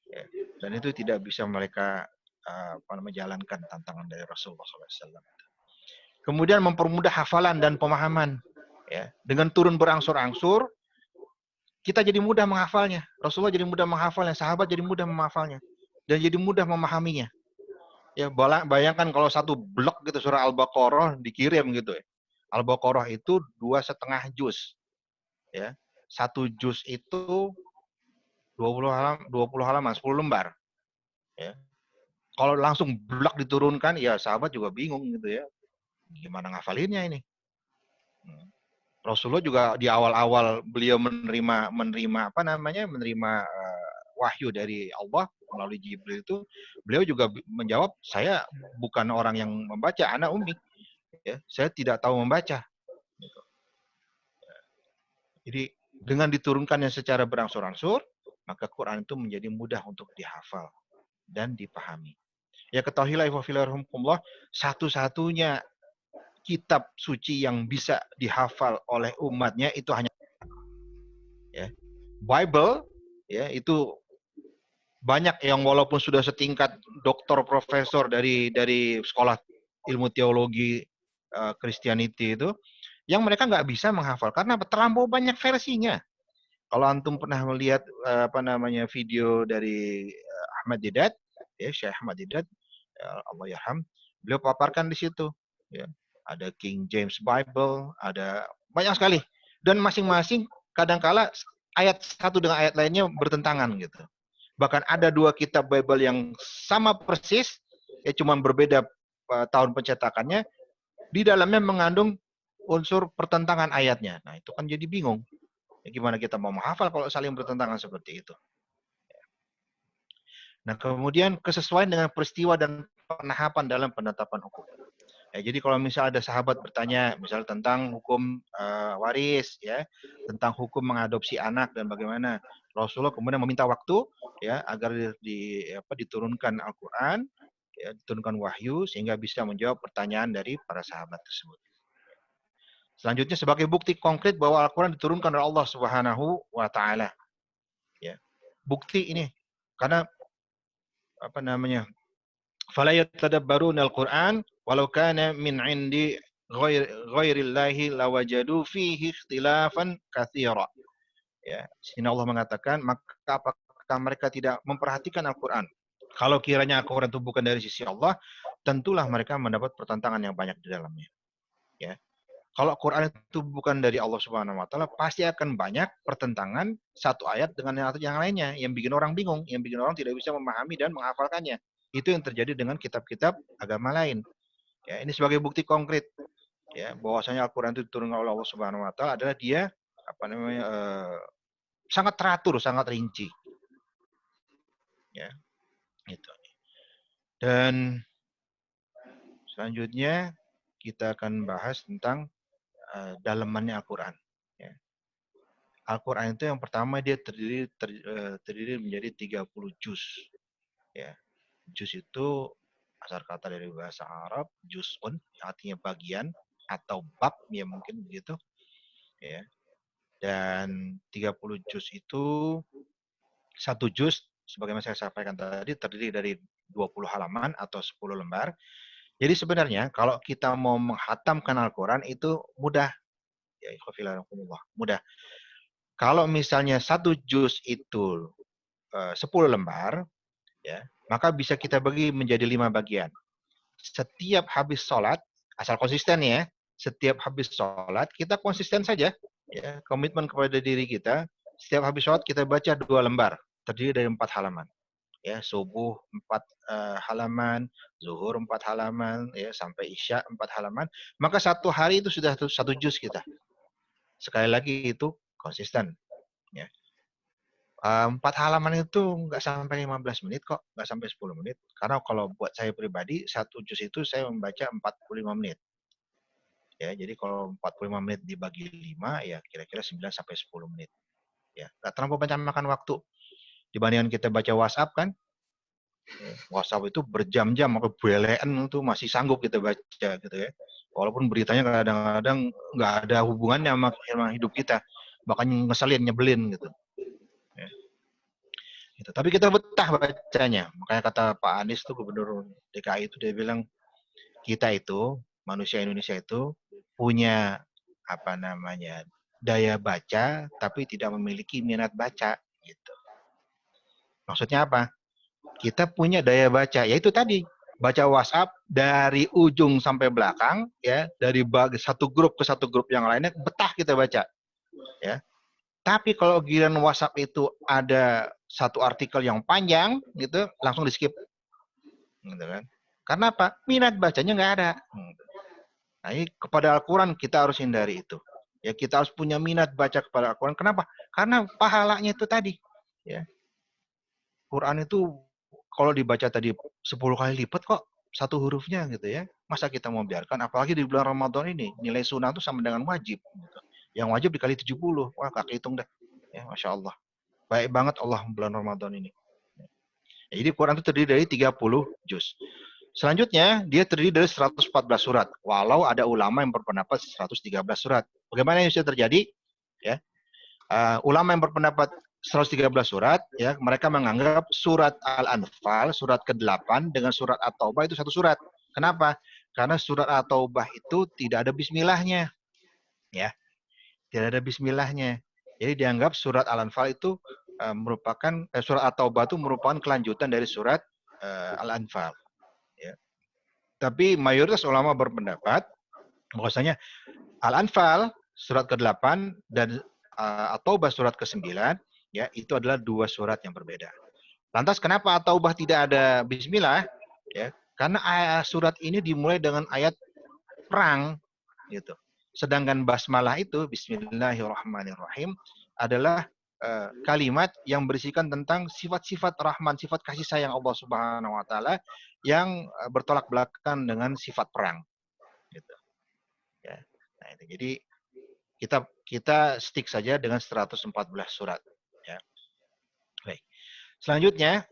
ya, dan itu tidak bisa mereka menjalankan tantangan dari Rasulullah SAW. Kemudian mempermudah hafalan dan pemahaman, ya, dengan turun berangsur-angsur kita jadi mudah menghafalnya. Rasulullah jadi mudah menghafalnya, sahabat jadi mudah menghafalnya, dan jadi mudah memahaminya. Ya, bayangkan kalau satu blok gitu surah Al-Baqarah dikirim gitu, ya. Al-Baqarah itu 2,5 juz. Ya, 1 juz itu 20 halaman, 10 lembar. Ya. Kalau langsung blak diturunkan, ya sahabat juga bingung gitu ya. Gimana ngafalinnya ini? Rasulullah juga di awal-awal beliau menerima wahyu dari Allah melalui Jibril itu, beliau juga menjawab, saya bukan orang yang membaca, anak ummi. Ya, saya tidak tahu membaca. Jadi dengan diturunkannya secara berangsur-angsur, maka Quran itu menjadi mudah untuk dihafal dan dipahami. Ya, ketahuilah ifafilahumullah, satu-satunya kitab suci yang bisa dihafal oleh umatnya itu hanya, ya, Bible, ya, itu banyak yang walaupun sudah setingkat doktor profesor dari sekolah ilmu teologi Christianity itu, yang mereka nggak bisa menghafal karena terlampau banyak versinya. Kalau antum pernah melihat video dari Ahmad Didat, ya, Syekh Ahmad Didat, Allah yarham, beliau paparkan di situ, ya. Ada King James Bible, ada banyak sekali, dan masing-masing kadangkala ayat satu dengan ayat lainnya bertentangan gitu. Bahkan ada 2 kitab Bible yang sama persis, ya, cuma berbeda tahun pencetakannya, di dalamnya mengandung unsur pertentangan ayatnya. Nah, itu kan jadi bingung. Ya, gimana kita mau menghafal kalau saling bertentangan seperti itu? Nah, kemudian kesesuaian dengan peristiwa dan penahapan dalam penetapan hukum. Ya, jadi kalau misalnya ada sahabat bertanya, misalnya tentang hukum waris, ya, tentang hukum mengadopsi anak dan bagaimana, Rasulullah kemudian meminta waktu, ya, agar diturunkan Al-Quran, ya, diturunkan wahyu sehingga bisa menjawab pertanyaan dari para sahabat tersebut. Selanjutnya sebagai bukti konkret bahwa Al-Quran diturunkan oleh Allah Subhanahu wa Ta'ala. Ya, bukti ini karena apa namanya? Fala yatadabbaruna al-Qur'an walau kana min 'indi ghairillahi lawajadu fihi ikhtilafan katsira. Ya, sini Allah mengatakan, maka apakah mereka tidak memperhatikan Al-Qur'an? Kalau kiranya Al-Qur'an itu bukan dari sisi Allah, tentulah mereka mendapat pertentangan yang banyak di dalamnya. Ya. Kalau Quran itu bukan dari Allah Subhanahu wa Ta'ala, pasti akan banyak pertentangan satu ayat dengan yang lainnya, yang bikin orang bingung, yang bikin orang tidak bisa memahami dan menghafalkannya. Itu yang terjadi dengan kitab-kitab agama lain. Ya, ini sebagai bukti konkret, ya, bahwasanya Al-Quran itu diturunkan oleh Allah Subhanahu wa Ta'ala adalah dia sangat teratur, sangat rinci. Ya, gitu. Dan selanjutnya kita akan bahas tentang dalamannya Al-Quran. Ya. Al-Quran itu yang pertama dia terdiri menjadi 30 juz. Ya. Juz itu asal kata dari bahasa Arab, juz'un, artinya bagian atau bab, ya mungkin begitu. Ya. Dan 30 juz itu satu juz, sebagaimana saya sampaikan tadi, terdiri dari 20 halaman atau 10 lembar. Jadi sebenarnya kalau kita mau menghatamkan Al-Quran itu mudah. Ya, mudah. Kalau misalnya satu juz itu 10 lembar, ya, maka bisa kita bagi menjadi 5 bagian. Setiap habis sholat, asal konsisten ya, setiap habis sholat kita konsisten saja, ya, komitmen kepada diri kita. Setiap habis sholat kita baca 2 lembar, terdiri dari 4 halaman. Ya, subuh 4 halaman, zuhur 4 halaman, ya, sampai isya 4 halaman. Maka satu hari itu sudah 1 juz kita. Sekali lagi itu konsisten. Ya. 4 halaman itu nggak sampai 15 menit kok, nggak sampai 10 menit. Karena kalau buat saya pribadi, 1 juz itu saya membaca 45 menit. Ya, jadi kalau 45 menit dibagi 5, ya kira-kira 9 sampai 10 menit. Ya, nggak terlalu banyak makan waktu. Dibandingkan kita baca WhatsApp kan, WhatsApp itu berjam-jam, maka belean itu masih sanggup kita baca gitu ya. Walaupun beritanya kadang-kadang nggak ada hubungannya sama hidup kita, bahkan ngeselin, nyebelin gitu. Ya. Gitu. Tapi kita betah bacanya. Makanya kata Pak Anies tuh, Gubernur DKI itu, dia bilang kita itu manusia Indonesia itu punya apa namanya daya baca, tapi tidak memiliki minat baca. Gitu. Maksudnya apa? Kita punya daya baca, yaitu tadi baca WhatsApp dari ujung sampai belakang, ya, dari satu grup ke satu grup yang lainnya, betah kita baca, ya. Tapi kalau giliran WhatsApp itu ada satu artikel yang panjang, gitu, langsung di skip, gitu kan? Karena apa? Minat bacanya nggak ada. Nah, ini kepada Al-Quran kita harus hindari itu. Ya, kita harus punya minat baca kepada Al-Quran. Kenapa? Karena pahalanya itu tadi, ya. Quran itu kalau dibaca tadi 10 kali lipat kok satu hurufnya gitu ya. Masa kita mau biarkan? Apalagi di bulan Ramadan ini, nilai sunnah itu sama dengan wajib. Gitu. Yang wajib dikali 70. Wah, kakek hitung dah. Ya, Masya Allah. Baik banget Allah bulan Ramadan ini. Ya, jadi Quran itu terdiri dari 30 juz. Selanjutnya, dia terdiri dari 114 surat. Walau ada ulama yang berpendapat 113 surat. Bagaimana yang bisa terjadi? Ya, ulama yang berpendapat 113 surat, ya, mereka menganggap surat Al-Anfal, surat ke-8 dengan surat At-Taubah itu satu surat. Kenapa? Karena surat At-Taubah itu tidak ada bismillahnya. Ya. Tidak ada bismillahnya. Jadi dianggap surat Al-Anfal itu merupakan surat At-Taubah itu merupakan kelanjutan dari surat Al-Anfal. Ya. Tapi mayoritas ulama berpendapat bahwasanya Al-Anfal surat ke-8 dan At-Taubah surat ke-9, ya, itu adalah 2 surat yang berbeda. Lantas kenapa At-Taubah tidak ada bismillah? Ya, Karena surat ini dimulai dengan ayat perang gitu. Sedangkan basmalah itu Bismillahirrahmanirrahim adalah kalimat yang berisikan tentang sifat-sifat rahman, sifat kasih sayang Allah Subhanahu wa taala yang bertolak belakang dengan sifat perang gitu. Ya. Nah, itu. Jadi kita stick saja dengan 114 surat ya. Baik. Selanjutnya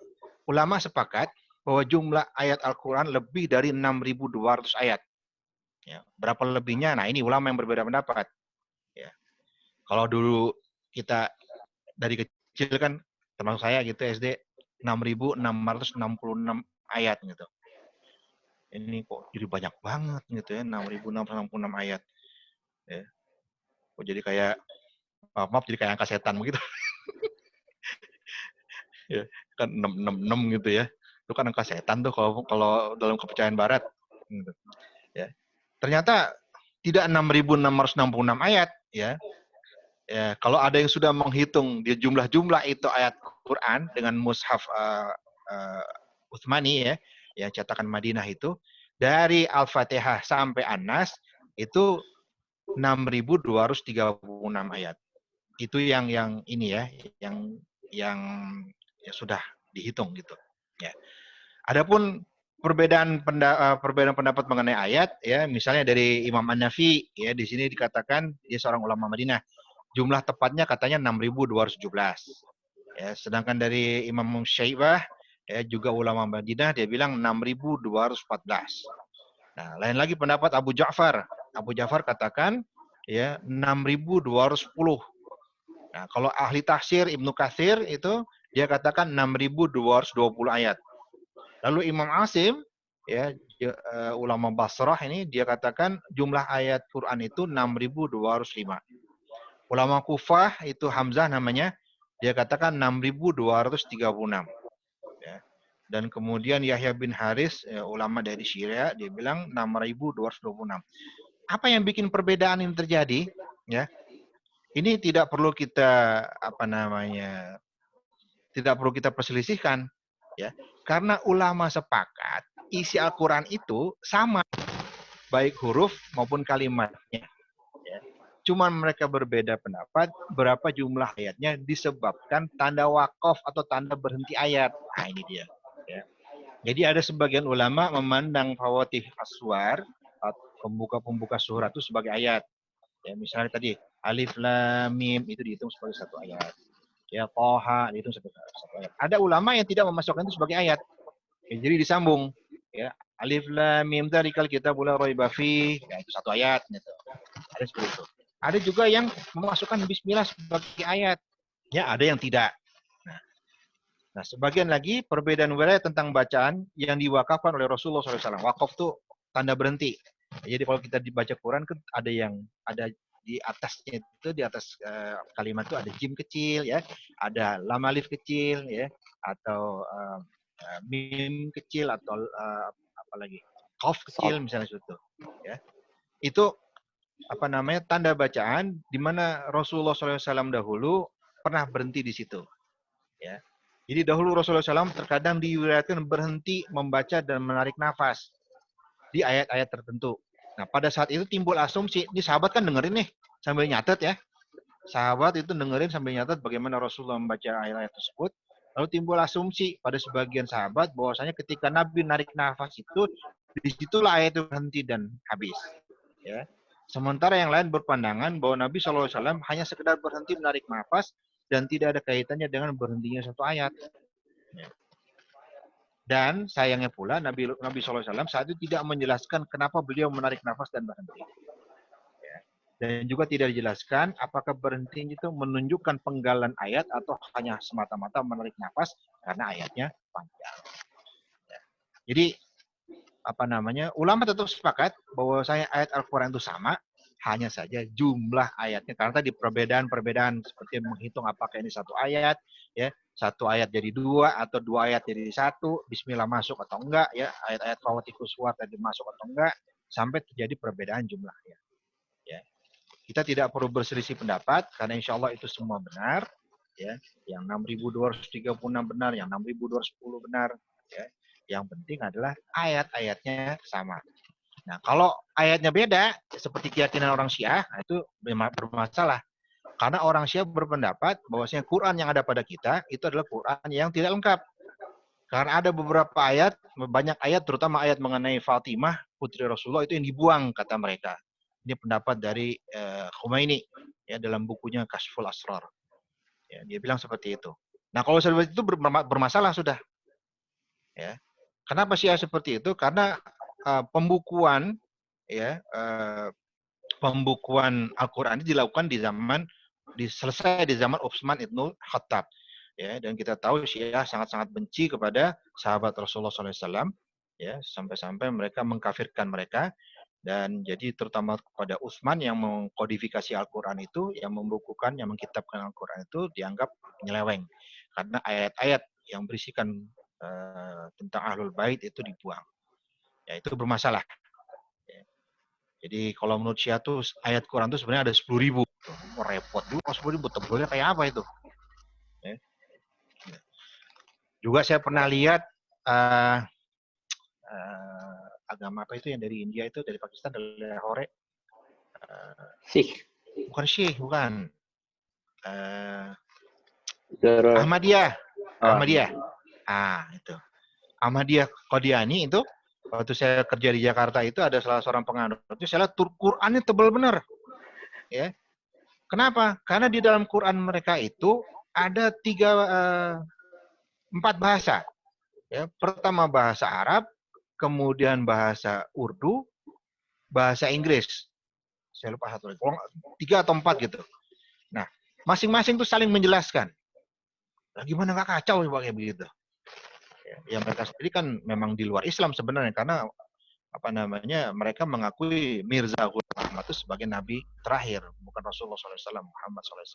ulama sepakat bahwa jumlah ayat Al-Qur'an lebih dari 6.200 ayat. Ya, berapa lebihnya? Nah, ini ulama yang berbeda pendapat. Ya. Kalau dulu kita dari kecil kan, termasuk saya gitu SD, 6.666 ayat gitu. Ini kok jadi banyak banget gitu ya, 6.666 ayat. Ya. Kok jadi kayak, maaf jadi kayak angka setan begitu. Ya, kan 666 gitu ya. Itu kan angka setan tuh kalau dalam kepercayaan barat. Gitu. Ya. Ternyata tidak 6.666 ayat ya. Ya, kalau ada yang sudah menghitung di jumlah-jumlah itu ayat Quran dengan mushaf Utsmani ya, yang cetakan Madinah itu, dari Al-Fatihah sampai An-Nas itu 6.236 ayat. Itu yang ini ya, yang ya sudah dihitung gitu. Ya. Adapun perbedaan pendapat mengenai ayat ya, misalnya dari Imam An-Nafi ya, di sini dikatakan dia seorang ulama Madinah. Jumlah tepatnya katanya 6.217. Ya, sedangkan dari Imam Syaibah ya, juga ulama Madinah, dia bilang 6.214. Nah, lain lagi pendapat Abu Ja'far. Abu Ja'far katakan ya 6.210. Nah, kalau ahli tafsir Ibnu Katsir itu dia katakan 6.220 ayat. Lalu Imam Asim ya, ulama Basrah ini dia katakan jumlah ayat Quran itu 6.205. Ulama Kufah itu Hamzah namanya, dia katakan 6.236. Ya. Dan kemudian Yahya bin Haris, ya, ulama dari Syria, dia bilang 6.226. Apa yang bikin perbedaan ini terjadi? Ya, ini tidak perlu kita tidak perlu kita perselisihkan, ya, karena ulama sepakat isi Al-Quran itu sama, baik huruf maupun kalimatnya. Cuman mereka berbeda pendapat berapa jumlah ayatnya disebabkan tanda wakaf atau tanda berhenti ayat. Nah, ini dia. Ya. Jadi ada sebagian ulama memandang fawatih aswar, pembuka-pembuka surat itu sebagai ayat. Ya, misalnya tadi alif lam mim itu dihitung sebagai satu ayat. Ya, Toha dihitung sebagai satu ayat. Ada ulama yang tidak memasukkan itu sebagai ayat. Ya, jadi disambung. Ya, alif lam mim dzarikal kitabul la raiba fi, ya itu satu ayat gitu. Ada seperti itu. Ada juga yang memasukkan bismillah sebagai ayat. Ya, ada yang tidak. Nah, sebagian lagi perbedaan wilayah tentang bacaan yang diwakafkan oleh Rasulullah SAW. Wakaf itu tanda berhenti. Jadi kalau kita dibaca Quran kan ada yang ada di atasnya itu, di atas kalimat itu ada jim kecil ya, ada lam alif kecil ya, atau mim kecil, atau apa lagi, qaf kecil misalnya itu. Ya. Itu tanda bacaan di mana Rasulullah SAW dahulu pernah berhenti di situ. Ya. Jadi dahulu Rasulullah SAW terkadang diriwayatkan berhenti membaca dan menarik nafas di ayat-ayat tertentu. Nah, pada saat itu timbul asumsi, ini sahabat kan dengerin nih sambil nyatet ya. Sahabat itu dengerin sambil nyatet bagaimana Rasulullah membaca ayat-ayat tersebut. Lalu timbul asumsi pada sebagian sahabat bahwasanya ketika Nabi narik nafas itu, disitulah ayat itu berhenti dan habis. Ya. Sementara yang lain berpandangan bahwa Nabi SAW hanya sekedar berhenti menarik nafas dan tidak ada kaitannya dengan berhentinya satu ayat. Dan sayangnya pula Nabi SAW saat itu tidak menjelaskan kenapa beliau menarik nafas dan berhenti. Dan juga tidak dijelaskan apakah berhenti itu menunjukkan penggalan ayat atau hanya semata-mata menarik nafas karena ayatnya panjang. Jadi ulama tetap sepakat bahwa ayat Al-Quran itu sama, hanya saja jumlah ayatnya. Karena tadi perbedaan seperti menghitung apakah ini satu ayat, ya, satu ayat jadi dua atau dua ayat jadi satu, Bismillah masuk atau enggak, ya, ayat-ayat Fawatikus Suwar tadi masuk atau enggak, sampai terjadi perbedaan jumlahnya. Ya. Kita tidak perlu berselisih pendapat karena insya Allah itu semua benar, ya, yang 6.236 benar, yang 6.210 benar, ya. Yang penting adalah ayat-ayatnya sama. Nah, kalau ayatnya beda, seperti keyakinan orang Syiah, nah itu bermasalah. Karena orang Syiah berpendapat bahwasanya Quran yang ada pada kita itu adalah Quran yang tidak lengkap. Karena ada beberapa ayat, banyak ayat, terutama ayat mengenai Fatimah, putri Rasulullah, itu yang dibuang, kata mereka. Ini pendapat dari Khomeini, ya, dalam bukunya Kashful Asrar. Ya, dia bilang seperti itu. Nah, kalau seperti itu bermasalah sudah. Ya. Kenapa Syiah seperti itu? Karena pembukuan, ya, pembukuan Al-Quran ini dilakukan selesai di zaman Utsman ibn Khattab. Ya, dan kita tahu Syiah sangat-sangat benci kepada sahabat Rasulullah SAW, ya, sampai-sampai mereka mengkafirkan mereka. Dan jadi terutama kepada Utsman yang mengkodifikasi Al-Quran itu, yang membukukan, yang mengkitabkan Al-Quran itu dianggap penyeleweng. Karena ayat-ayat yang berisikan tentang Ahlul Bait itu dibuang. Ya, itu bermasalah. Ya. Jadi kalau menurut Syiah tuh ayat Quran itu sebenarnya ada 10.000. Repot juga, 10.000 tebalnya kayak apa itu? Ya. Juga saya pernah lihat agama apa itu yang dari India itu, dari Pakistan, dari Lahore. Sikh. Bukan Syekh, bukan. Ahmadiyah. Ahmadiyah. Itu. Ahmadiyah Qadiani itu, waktu saya kerja di Jakarta itu ada salah seorang penganut. Itu saya lihat Qurannya tebal benar. Ya. Kenapa? Karena di dalam Quran mereka itu ada 4 bahasa. Ya. Pertama bahasa Arab, kemudian bahasa Urdu, bahasa Inggris. Saya lupa satu lagi. 3 atau 4 gitu. Nah, masing-masing itu saling menjelaskan. Nah, gimana nggak kacau kayak begitu? Ya, mereka sendiri kan memang di luar Islam sebenarnya, karena apa namanya, mereka mengakui Mirza Ghulam Ahmad itu sebagai nabi terakhir, bukan Rasulullah SAW, Muhammad SAW.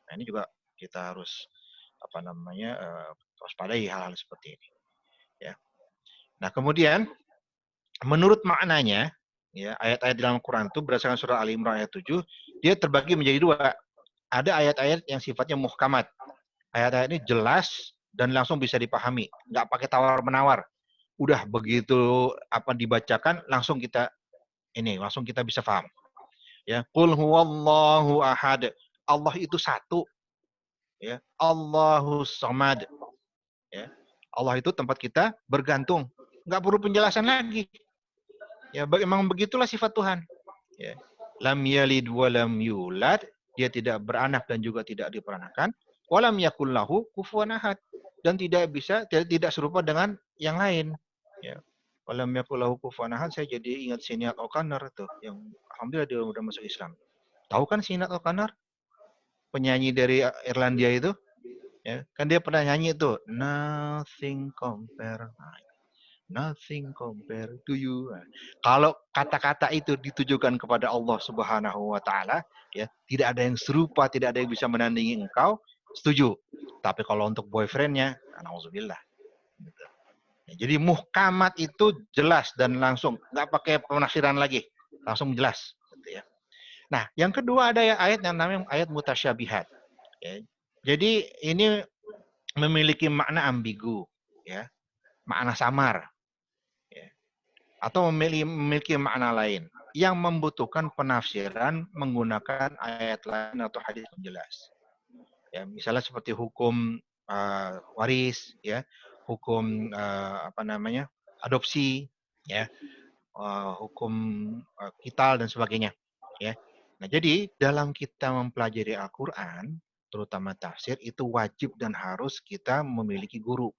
Nah, ini juga kita harus apa namanya waspadai hal-hal seperti ini. Ya. Nah, kemudian menurut maknanya, ya, ayat-ayat dalam Quran itu berdasarkan surah Ali Imran ayat 7, dia terbagi menjadi 2. Ada ayat-ayat yang sifatnya muhkamat. Ayat-ayat ini jelas dan langsung bisa dipahami, nggak pakai tawar-menawar. Udah begitu apa dibacakan langsung kita bisa paham. Ya, qul huwallahu ahad. Allah itu satu. Ya, Allahus samad. Ya. Allah itu tempat kita bergantung. Nggak perlu penjelasan lagi. Ya, memang begitulah sifat Tuhan. Ya. Lam yalid wa lam yulad. Dia tidak beranak dan juga tidak diperanakan. Walam yakul lahu kufuwan ahad. Dan tidak serupa dengan yang lain. Ya. Walam yakul lahu kufuwan ahad, saya jadi ingat Sinéad O'Connor tuh, yang alhamdulillah dia udah masuk Islam. Tahu kan Sinéad O'Connor? Penyanyi dari Irlandia itu. Ya, kan dia pernah nyanyi itu, nothing compare to you. Kalau kata-kata itu ditujukan kepada Allah Subhanahu wa taala, ya, tidak ada yang serupa, tidak ada yang bisa menandingi engkau, setuju. Tapi kalau untuk boyfriendnya, nauzubillah. Gitu. Ya, jadi muhkamat itu jelas dan langsung, nggak pakai penafsiran lagi, langsung jelas. Gitu ya. Nah, yang kedua ada ayat yang namanya ayat mutasyabihat. Ya. Jadi ini memiliki makna ambigu, ya, makna samar, ya, atau memiliki makna lain yang membutuhkan penafsiran menggunakan ayat lain atau hadis yang jelas. Ya, misalnya seperti hukum waris, ya, hukum adopsi, ya, hukum qital dan sebagainya, ya. Nah, jadi dalam kita mempelajari Al-Qur'an, terutama tafsir, itu wajib dan harus kita memiliki guru.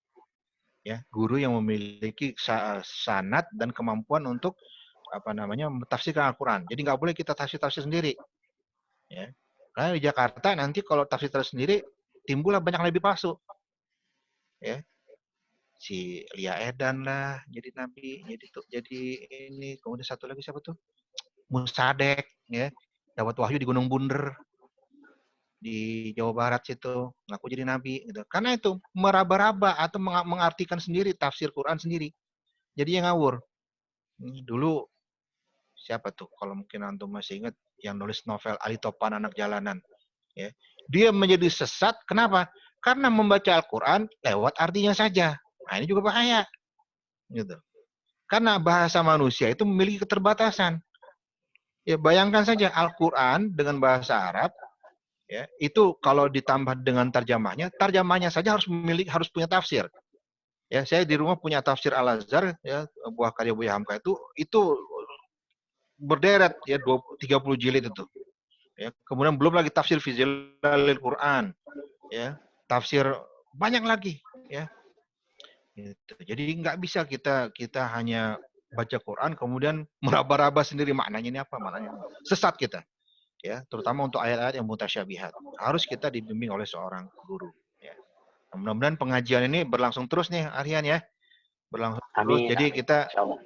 Ya, guru yang memiliki sanad dan kemampuan untuk mentafsirkan Al-Qur'an. Jadi nggak boleh kita tafsir sendiri. Ya. Karena di Jakarta nanti kalau tafsir sendiri timbullah banyak lebih palsu. Ya. Si Lia Edan lah jadi nabi, jadi ini, kemudian satu lagi siapa tuh? Musadek, ya. Dapat wahyu di Gunung Bunder di Jawa Barat situ, ngaku jadi nabi gitu. Karena itu meraba-raba atau mengartikan sendiri tafsir Quran sendiri. Jadi yang ngawur. Dulu siapa tuh kalau mungkin antum masih ingat yang nulis novel Ali Topan Anak Jalanan, ya. Dia menjadi sesat, kenapa? Karena membaca Al-Qur'an lewat artinya saja. Nah, ini juga bahaya. gitu. Karena bahasa manusia itu memiliki keterbatasan. Ya, bayangkan saja Al-Qur'an dengan bahasa Arab, ya, itu kalau ditambah dengan terjemahnya saja harus punya tafsir. Ya, saya di rumah punya tafsir Al-Azhar, ya, buah karya Buya Hamka itu berderet ya 30 jilid itu. Ya, kemudian belum lagi tafsir fi zilalil Quran, ya, tafsir banyak lagi, ya. Gitu. Jadi nggak bisa kita hanya baca Quran kemudian meraba-raba sendiri maknanya ini apa, maknanya sesat kita, ya, terutama untuk ayat-ayat yang mutasyabihat. Harus kita dibimbing oleh seorang guru, ya. Mudah-mudahan pengajian ini berlangsung terus nih, Aryan, ya. Berlangsung terus. Amin. Jadi kita Insyaallah.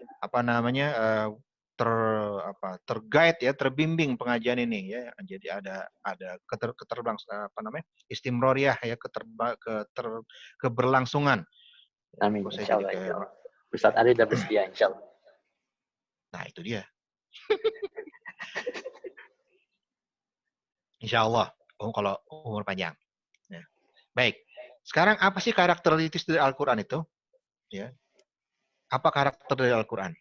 terguide ya, terbimbing pengajian ini, ya. Jadi ada istimroriyah ya, keberlangsungan. Amin. Kok saya jadi Insyaallah. Ustaz Ali sudah bersedia, insyaallah. Nah, itu dia. Insyaallah. Kalau umur panjang. Ya. Baik. Sekarang apa sih karakteristik dari Al-Quran itu? Ya. Apa karakter dari Al-Quran?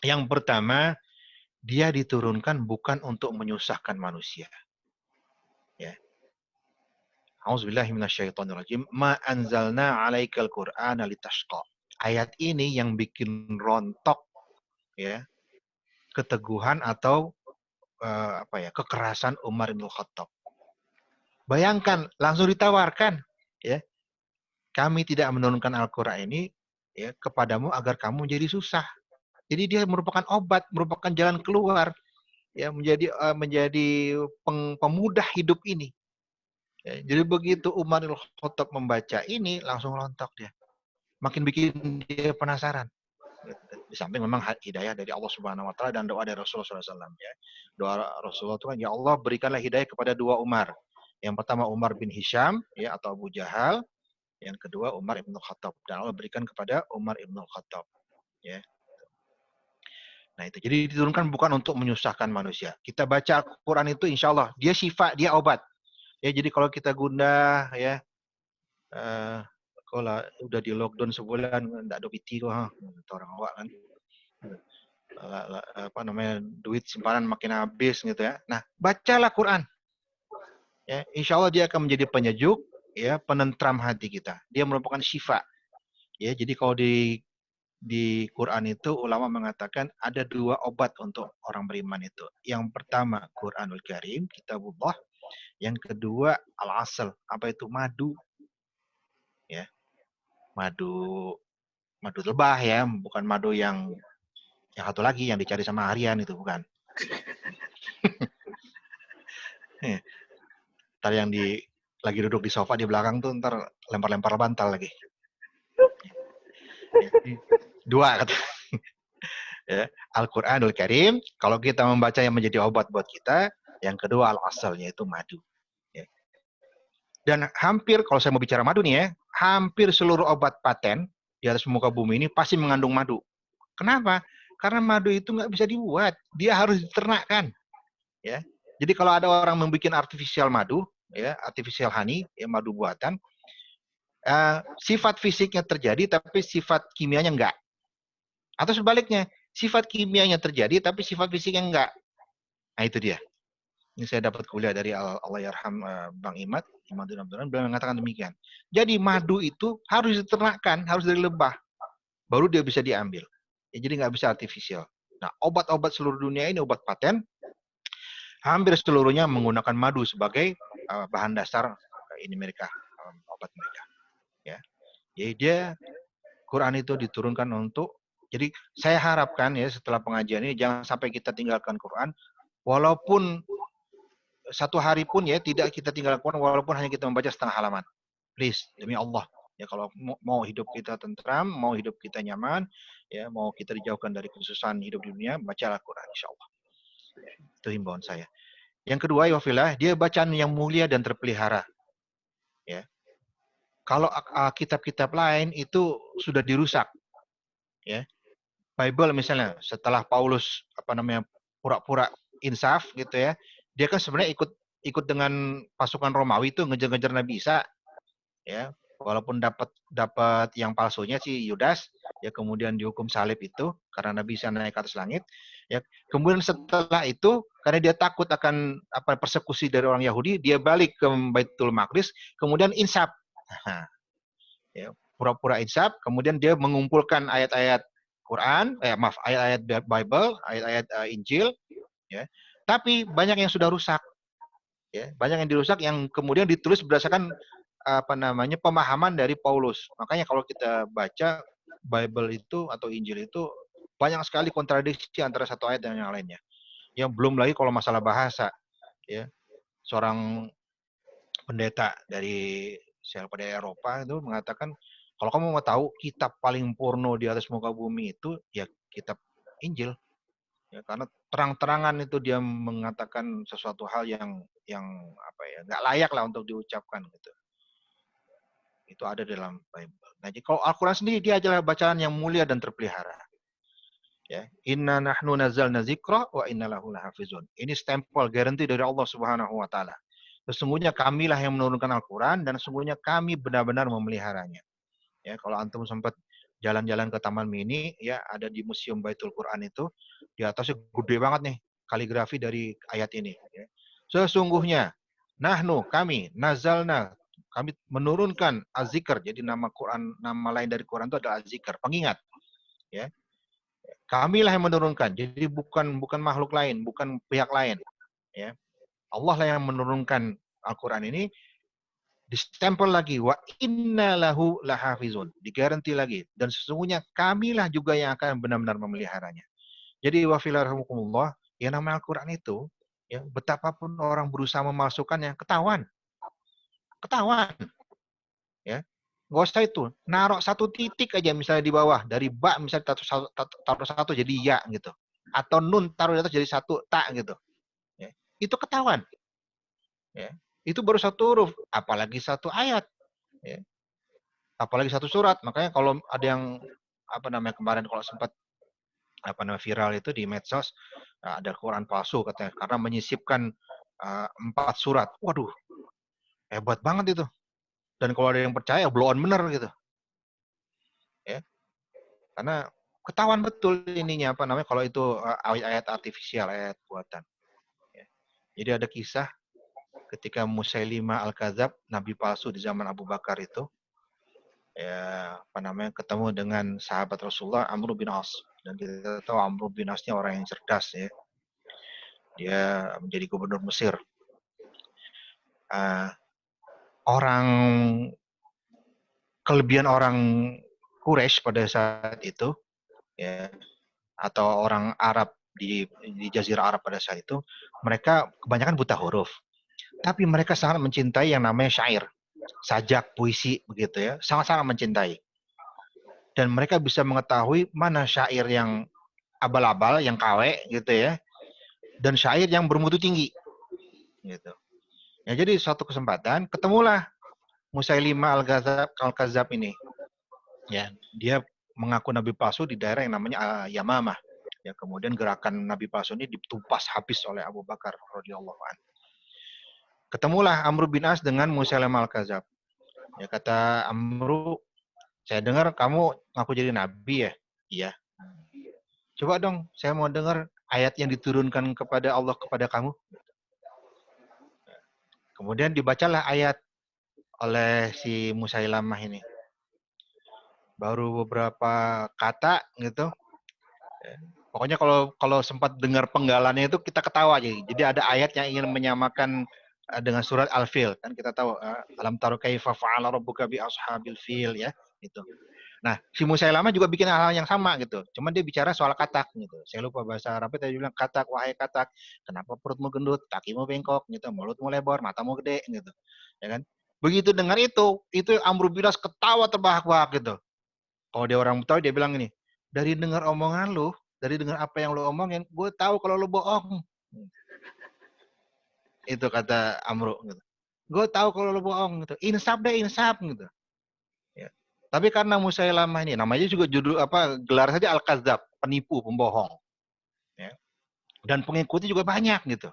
Yang pertama, dia diturunkan bukan untuk menyusahkan manusia. Ya. A'udzubillahi minasyaitonirrajim. Ma anzalna 'alaikal Qur'ana litashqa. Ayat ini yang bikin rontok, ya, keteguhan atau kekerasan Umar bin Khattab. Bayangkan, langsung ditawarkan, ya. Kami tidak menurunkan Al-Qur'an ini, ya, kepadamu agar kamu jadi susah. Jadi dia merupakan obat, merupakan jalan keluar, ya, menjadi pemudah hidup ini. Ya, jadi begitu Umar bin Khattab membaca ini, langsung rontok dia. Makin bikin dia penasaran. Di samping memang hidayah dari Allah Subhanahu wa taala dan doa dari Rasulullah SAW, ya. Doa Rasulullah itu kan, ya Allah berikanlah hidayah kepada dua Umar. Yang pertama Umar bin Hisham, ya, atau Abu Jahal. Yang kedua Umar ibn Khattab. Dan Allah berikan kepada Umar ibn Khattab, ya. Nah, itu jadi diturunkan bukan untuk menyusahkan manusia. Kita baca Al-Quran itu insya Allah dia syifa, dia obat. Ya, jadi kalau kita gundah, ya, kalau udah di lockdown sebulan enggak ada PT orang awak kan. Duit simpanan makin habis gitu, ya. Nah, bacalah Quran. Ya, insya Allah dia akan menjadi penyejuk, ya, penentram hati kita. Dia merupakan syifa. Ya, jadi kalau di Quran itu ulama mengatakan ada dua obat untuk orang beriman itu. Yang pertama Quranul Karim, kitabullah. Yang kedua al-asal, apa itu? Madu. Ya. Madu lebah, ya, bukan madu yang satu lagi yang dicari sama harian itu, bukan. Ntar yang lagi duduk di sofa di belakang tuh ntar lempar-lempar bantal lagi. Dua kata. Ya, Al-Quranul Karim, kalau kita membaca yang menjadi obat buat kita. Yang kedua al-asal, yaitu madu. Ya. Dan hampir, kalau saya mau bicara madu nih, ya, hampir seluruh obat paten di atas muka bumi ini pasti mengandung madu. Kenapa? Karena madu itu nggak bisa dibuat, dia harus diternakkan. Ya. Jadi kalau ada orang membuat artificial madu, ya, artificial honey, ya, madu buatan, sifat fisiknya terjadi tapi sifat kimianya enggak. Atau sebaliknya, sifat kimianya terjadi tapi sifat fisiknya enggak. Nah, itu dia. Ini saya dapat kuliah dari Allahyarham Bang Imad Abdurrahman, beliau mengatakan demikian. Jadi madu itu harus diternakkan, harus dari lebah, baru dia bisa diambil. Ya, jadi nggak bisa artificial. Nah, obat-obat seluruh dunia ini, obat paten, hampir seluruhnya menggunakan madu sebagai bahan dasar ini mereka, obat mereka. Ya, jadi dia Quran itu diturunkan untuk. Jadi saya harapkan, ya, setelah pengajian ini jangan sampai kita tinggalkan Quran, walaupun satu hari pun, ya, tidak kita tinggalkan Quran, walaupun hanya kita membaca setengah halaman. Please, demi Allah. Ya, kalau mau hidup kita tentram, mau hidup kita nyaman, ya, mau kita dijauhkan dari kesusahan hidup di dunia, bacalah Quran, insya Allah. Itu himbauan saya. Yang kedua, ya fillah, dia bacaan yang mulia dan terpelihara. Ya. Kalau kitab-kitab lain itu sudah dirusak. Ya. Bible misalnya, setelah Paulus pura-pura insaf gitu, ya. Dia kan sebenarnya ikut dengan pasukan Romawi itu ngejar-ngejar Nabi Isa. Ya. walaupun dapat yang palsunya si Yudas, ya kemudian dihukum salib itu karena Nabi bisa naik ke atas langit. Ya, kemudian setelah itu karena dia takut akan persekusi dari orang Yahudi, dia balik ke Baitul Maqdis, kemudian insaf. Ya, pura-pura insaf, kemudian dia mengumpulkan ayat-ayat Quran, ayat-ayat Bible, ayat-ayat Injil, ya. Tapi banyak yang sudah rusak. Ya, banyak yang dirusak yang kemudian ditulis berdasarkan pemahaman dari Paulus. Makanya kalau kita baca Bible itu atau Injil itu banyak sekali kontradiksi antara satu ayat dan yang lainnya. Yang belum lagi kalau masalah bahasa, ya. Seorang pendeta dari pada Eropa itu mengatakan, kalau kamu mau tahu kitab paling porno di atas muka bumi itu ya kitab Injil. Ya, karena terang-terangan itu dia mengatakan sesuatu hal yang nggak layak lah untuk diucapkan gitu. Itu ada dalam Bible. Nah, jadi kalau Al-Quran sendiri dia adalah bacaan yang mulia dan terpelihara. Ya, inna nahnu nazzalna dzikra wa inna lahu lahafizun. Ini stempel garansi dari Allah Subhanahu wa taala. Sesungguhnya kamilah yang menurunkan Al-Quran dan sesungguhnya kami benar-benar memeliharanya. Ya, kalau antum sempat jalan-jalan ke Taman Mini, ya ada di Museum Baitul Quran itu, di atasnya gede banget nih kaligrafi dari ayat ini. Ya. Sesungguhnya, nahnu kami nazalna kami menurunkan az-zikr. Jadi nama Quran, nama lain dari Quran itu adalah az-zikr, pengingat. Ya. Kamilah yang menurunkan. Jadi bukan makhluk lain, bukan pihak lain. Ya. Allah lah yang menurunkan Al-Quran ini. Distempel lagi, wa inna lahu lahafizun. Digaranti lagi. Dan sesungguhnya kamilah juga yang akan benar-benar memeliharanya. Jadi wa filarhamukumullah, ya nama Al-Quran itu, ya betapapun orang berusaha memalsukannya, ketahuan. Ya, nggak usah itu. Naruh satu titik aja misalnya di bawah. Dari ba misalnya taruh satu jadi ya gitu. Atau nun taruh di atas jadi satu tak gitu. Ya, itu ketahuan. Ya, itu baru satu huruf. Apalagi satu ayat. Ya. Apalagi satu surat. Makanya kalau ada yang kemarin kalau sempat viral itu di medsos, ada Quran palsu katanya karena menyisipkan 4 surat. Waduh, hebat banget itu. Dan kalau ada yang percaya, blow on bener gitu. Ya. Karena ketahuan betul ininya kalau itu ayat artifisial, ayat buatan. Ya. Jadi ada kisah ketika Musailimah Al-Kadzab, nabi palsu di zaman Abu Bakar itu, ya ketemu dengan sahabat Rasulullah Amr bin As. Dan kita tahu Amr bin As-nya orang yang cerdas ya. Dia menjadi gubernur Mesir. Kelebihan orang Quraisy pada saat itu, ya, atau orang Arab di Jazirah Arab pada saat itu, mereka kebanyakan buta huruf. Tapi mereka sangat mencintai yang namanya syair, sajak, puisi, begitu ya, sangat-sangat mencintai. Dan mereka bisa mengetahui mana syair yang abal-abal, yang KW, gitu ya, dan syair yang bermutu tinggi, gitu. Ya, jadi suatu kesempatan ketemulah Musailimah Al-Kadzab ini. Ya, dia mengaku nabi palsu di daerah yang namanya Yamamah. Ya, kemudian gerakan nabi palsu ini ditumpas habis oleh Abu Bakar radhiyallahu anhu. Ketemulah Amr bin As dengan Musailimah Al-Kadzab. Ya, kata Amr, saya dengar kamu ngaku jadi nabi ya? Iya. Coba dong, saya mau dengar ayat yang diturunkan kepada Allah kepada kamu. Kemudian dibacalah ayat oleh si Musailimah ini. Baru beberapa kata gitu. Pokoknya kalau sempat dengar penggalannya itu kita ketawa aja. Jadi ada ayat yang ingin menyamakan dengan surat Al-Fil, kan kita tahu alam taro kaifa fa'ala rabbuka bi ashabil fil ya, itu. Nah, si Musailamah juga bikin hal yang sama gitu. Cuman dia bicara soal katak gitu. Saya lupa bahasa Arabnya, tadi bilang katak, wahai katak, kenapa perutmu gendut, kakimu bengkok gitu, mulutmu lebar, matamu gede gitu. Ya kan? Begitu dengar itu Amr bin As ketawa terbahak-bahak gitu. Kalau dia orang tahu dia bilang ini, dari dengar omongan lu, dari dengar apa yang lu omongin, gue tahu kalau lu bohong. Itu kata Amru gitu. Gue tahu kalau lu bohong gitu. Insaf gitu. Ya. Tapi karena Musailamah ini, namanya juga judul gelar saja Al-Kadzab, penipu, pembohong. Ya. Dan pengikutnya juga banyak gitu.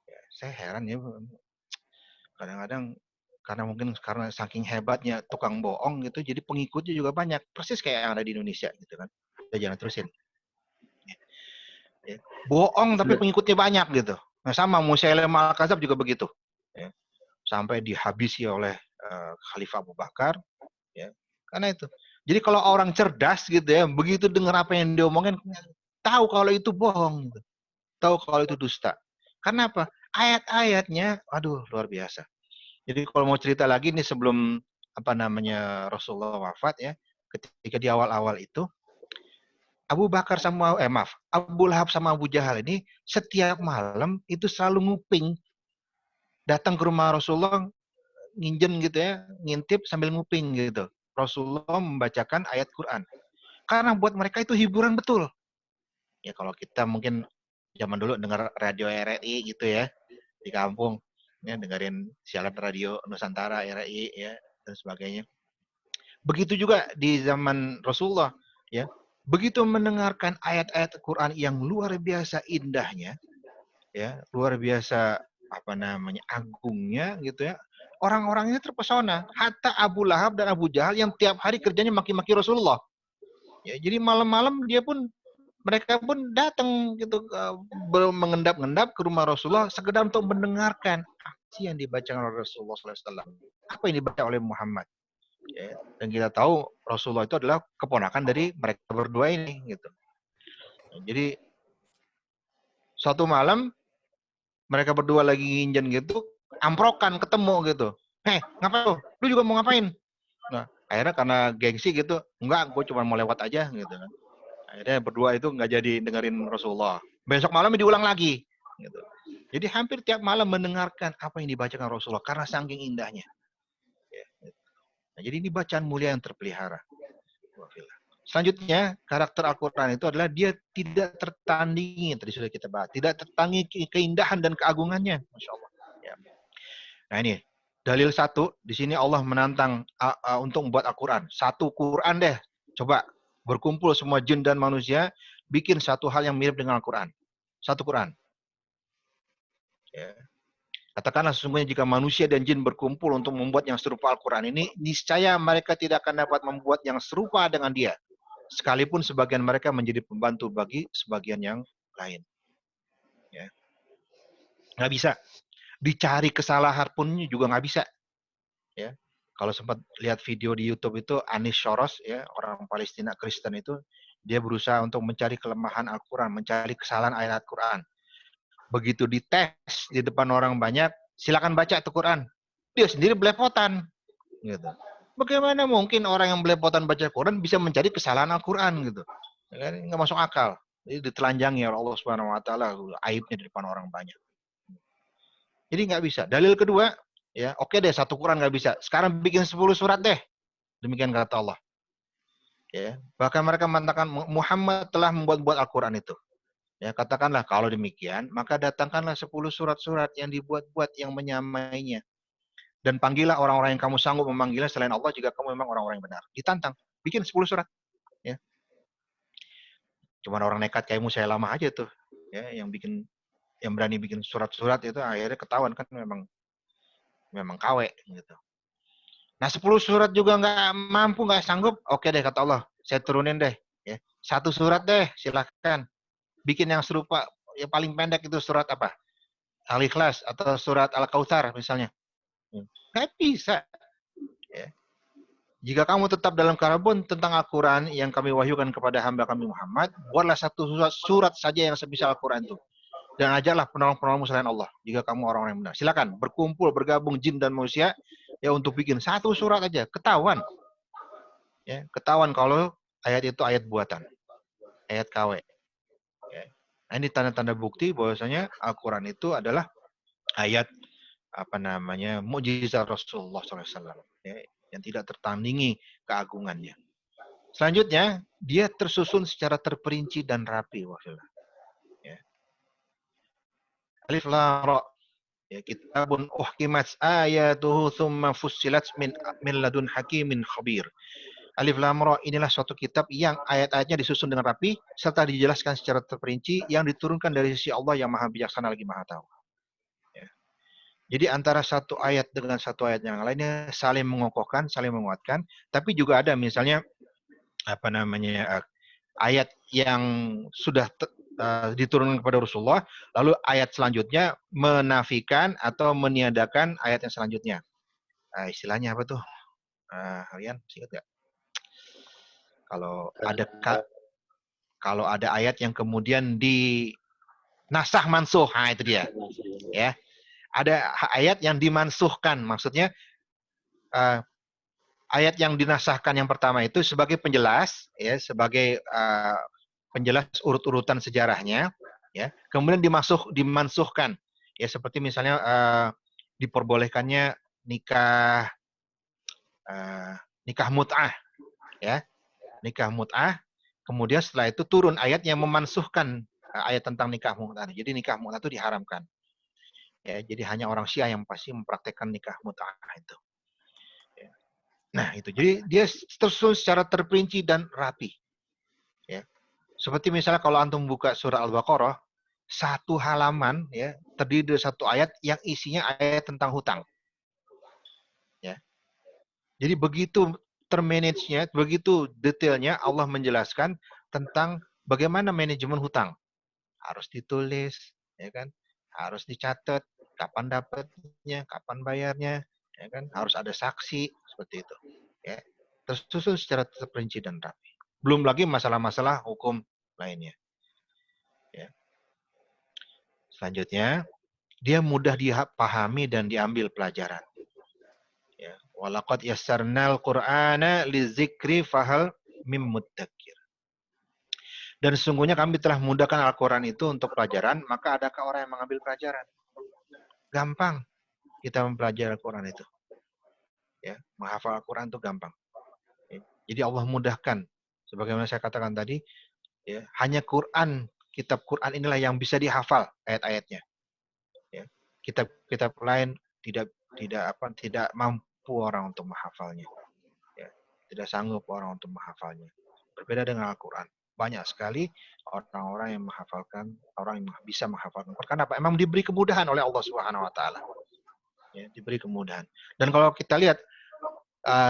Ya, saya heran ya. Kadang-kadang karena mungkin karena saking hebatnya tukang bohong gitu, jadi pengikutnya juga banyak, persis kayak yang ada di Indonesia gitu kan. Udah, jangan terusin. Ya. Bohong tapi pengikutnya banyak gitu. Nah, sama Musailamah Al-Kadzab juga begitu. Ya. Sampai dihabisi oleh Khalifah Abu Bakar. Ya. Karena itu. Jadi kalau orang cerdas gitu ya, begitu dengar apa yang diomongin, tahu kalau itu bohong. Gitu. Tahu kalau itu dusta. Karena apa? Ayat-ayatnya, aduh luar biasa. Jadi kalau mau cerita lagi nih sebelum Rasulullah wafat ya, ketika di awal-awal itu, Abu Lahab sama Abu Jahal ini setiap malam itu selalu nguping, datang ke rumah Rasulullah, nginjen gitu ya, ngintip sambil nguping gitu. Rasulullah membacakan ayat Quran. Karena buat mereka itu hiburan betul. Ya kalau kita mungkin zaman dulu dengar radio RRI gitu ya, di kampung, ya dengerin siaran radio Nusantara, RRI ya dan sebagainya. Begitu juga di zaman Rasulullah ya. Begitu mendengarkan ayat-ayat Quran yang luar biasa indahnya, ya, luar biasa agungnya gitu ya. Orang-orangnya terpesona. Hatta Abu Lahab dan Abu Jahal yang tiap hari kerjanya maki-maki Rasulullah. Ya, jadi malam-malam mereka pun datang gitu mengendap-endap ke rumah Rasulullah sekedar untuk mendengarkan apa yang dibacakan oleh Rasulullah SAW. Apa yang dibaca oleh Muhammad. Ya, dan kita tahu Rasulullah itu adalah keponakan dari mereka berdua ini gitu. Jadi suatu malam mereka berdua lagi nginjen gitu, amprokan ketemu gitu. Ngapain lu? Lu juga mau ngapain? Nah, akhirnya karena gengsi gitu, enggak, gue cuma mau lewat aja gitu kan. Akhirnya berdua itu nggak jadi dengerin Rasulullah. Besok malam diulang lagi gitu. Jadi hampir tiap malam mendengarkan apa yang dibacakan Rasulullah karena saking indahnya. Nah, jadi ini bacaan mulia yang terpelihara. Selanjutnya, karakter Al-Quran itu adalah dia tidak tertandingi, tadi sudah kita bahas, tidak tertandingi keindahan dan keagungannya. Masya Allah. Ya. Nah ini, dalil satu, di sini Allah menantang untuk membuat Al-Quran. Satu Quran deh, coba berkumpul semua jin dan manusia, bikin satu hal yang mirip dengan Al-Quran. Satu Quran. Ya. Katakanlah sesungguhnya jika manusia dan jin berkumpul untuk membuat yang serupa Al-Quran ini, niscaya mereka tidak akan dapat membuat yang serupa dengan dia. Sekalipun sebagian mereka menjadi pembantu bagi sebagian yang lain. Ya. Nggak bisa. Dicari kesalahan pun juga nggak bisa. Ya. Kalau sempat lihat video di YouTube itu, Anis Shoros, ya, orang Palestina Kristen itu, dia berusaha untuk mencari kelemahan Al-Quran, mencari kesalahan ayat Al-Quran. Begitu dites di depan orang banyak, silakan baca tuh Quran. Dia sendiri belepotan. Gitu. Bagaimana mungkin orang yang belepotan baca Quran bisa mencari kesalahan Al-Quran gitu? Ya, nggak masuk akal. Jadi ditelanjangi oleh Allah Subhanahu Wa Taala aibnya di depan orang banyak. Jadi nggak bisa. Dalil kedua, ya oke deh satu Quran nggak bisa. Sekarang bikin 10 surat deh. Demikian kata Allah. Ya, bahkan mereka mengatakan Muhammad telah membuat Al-Quran itu. Ya, katakanlah kalau demikian, maka datangkanlah 10 surat-surat yang dibuat-buat yang menyamainya. Dan panggillah orang-orang yang kamu sanggup memanggilnya selain Allah jika kamu memang orang-orang yang benar. Ditantang, bikin 10 surat. Ya. Cuman orang nekat kayak Musailamah aja tuh, ya, yang berani bikin surat-surat itu akhirnya ketahuan kan memang KW gitu. Nah 10 surat juga nggak mampu, nggak sanggup, oke deh kata Allah, saya turunin deh. Ya. Satu surat deh, silahkan. Bikin yang serupa, yang paling pendek itu surat apa? Al-Ikhlas atau surat Al-Kautsar misalnya. Nggak bisa. Ya. Jika kamu tetap dalam keraguan tentang Al-Quran yang kami wahyukan kepada hamba kami Muhammad, buatlah satu surat saja yang sebisa Al-Quran itu. Dan ajaklah penolong-penolongmu selain Allah, jika kamu orang-orang yang benar. Silakan berkumpul, bergabung jin dan manusia ya untuk bikin satu surat aja. Ketahuan. Ya, ketahuan kalau ayat itu ayat buatan. Ayat KW. Nah, ini tanda-tanda bukti bahwasanya Al-Quran itu adalah ayat mukjizat Rasulullah SAW, ya, yang tidak tertandingi keagungannya. Selanjutnya, dia tersusun secara terperinci dan rapi. Ya. Alif Lam Ra. Ya, kitabun uhkimat ayatuhu thumma fussilat min ladun hakimin khabir. Alif Lam Ra, inilah suatu kitab yang ayat-ayatnya disusun dengan rapi serta dijelaskan secara terperinci yang diturunkan dari sisi Allah yang Maha Bijaksana lagi Maha Tahu. Ya. Jadi antara satu ayat dengan satu ayat yang lainnya saling mengokohkan, saling menguatkan. Tapi juga ada misalnya apa namanya ayat yang sudah diturunkan kepada Rasulullah, lalu ayat selanjutnya menafikan atau meniadakan ayat yang selanjutnya. Istilahnya apa tuh? Kalian ingat nggak? Kalau ada ayat yang kemudian nasah mansuh, itu dia. Ya, ada ayat yang dimansuhkan, maksudnya ayat yang dinasahkan yang pertama itu sebagai penjelas, ya, sebagai penjelas urut-urutan sejarahnya, ya. Kemudian dimansuhkan, ya, seperti misalnya diperbolehkannya nikah mut'ah, ya, nikah mut'ah. Kemudian setelah itu turun ayat yang memansuhkan ayat tentang nikah mut'ah. Jadi nikah mut'ah itu diharamkan. Ya, jadi hanya orang Syiah yang pasti mempraktekkan nikah mut'ah itu. Ya. Nah, itu. Jadi dia tersusun secara terperinci dan rapi. Ya. Seperti misalnya kalau antum buka surah Al-Baqarah, satu halaman ya terdiri dari satu ayat yang isinya ayat tentang hutang. Ya. Jadi begitu termanage-nya, begitu detailnya Allah menjelaskan tentang bagaimana manajemen hutang. Harus ditulis, ya kan? Harus dicatat kapan dapatnya, kapan bayarnya, ya kan? Harus ada saksi seperti itu. Ya. Tersusun secara terperinci dan rapi. Belum lagi masalah-masalah hukum lainnya. Ya. Selanjutnya, dia mudah dipahami dan diambil pelajaran. Ya. Walaqad yassarnal Qur'ana lizikri fahal mim muddakir. Dan sesungguhnya kami telah memudahkan Al-Quran itu untuk pelajaran, maka adakah orang yang mengambil pelajaran? Gampang kita mempelajari Al-Quran itu. Ya, menghafal Al-Quran itu gampang. Ya. Jadi Allah mudahkan. Sebagaimana saya katakan tadi, ya, hanya Quran, kitab Quran inilah yang bisa dihafal ayat-ayatnya. Ya. Kitab-kitab lain tidak mampu orang untuk menghafalnya. Ya. Tidak sanggup orang untuk menghafalnya. Berbeda dengan Al-Quran. Banyak sekali orang-orang yang menghafalkan, orang yang bisa menghafalkan. Karena apa? Emang diberi kemudahan oleh Allah Subhanahu Wa Taala. Ya, diberi kemudahan. Dan kalau kita lihat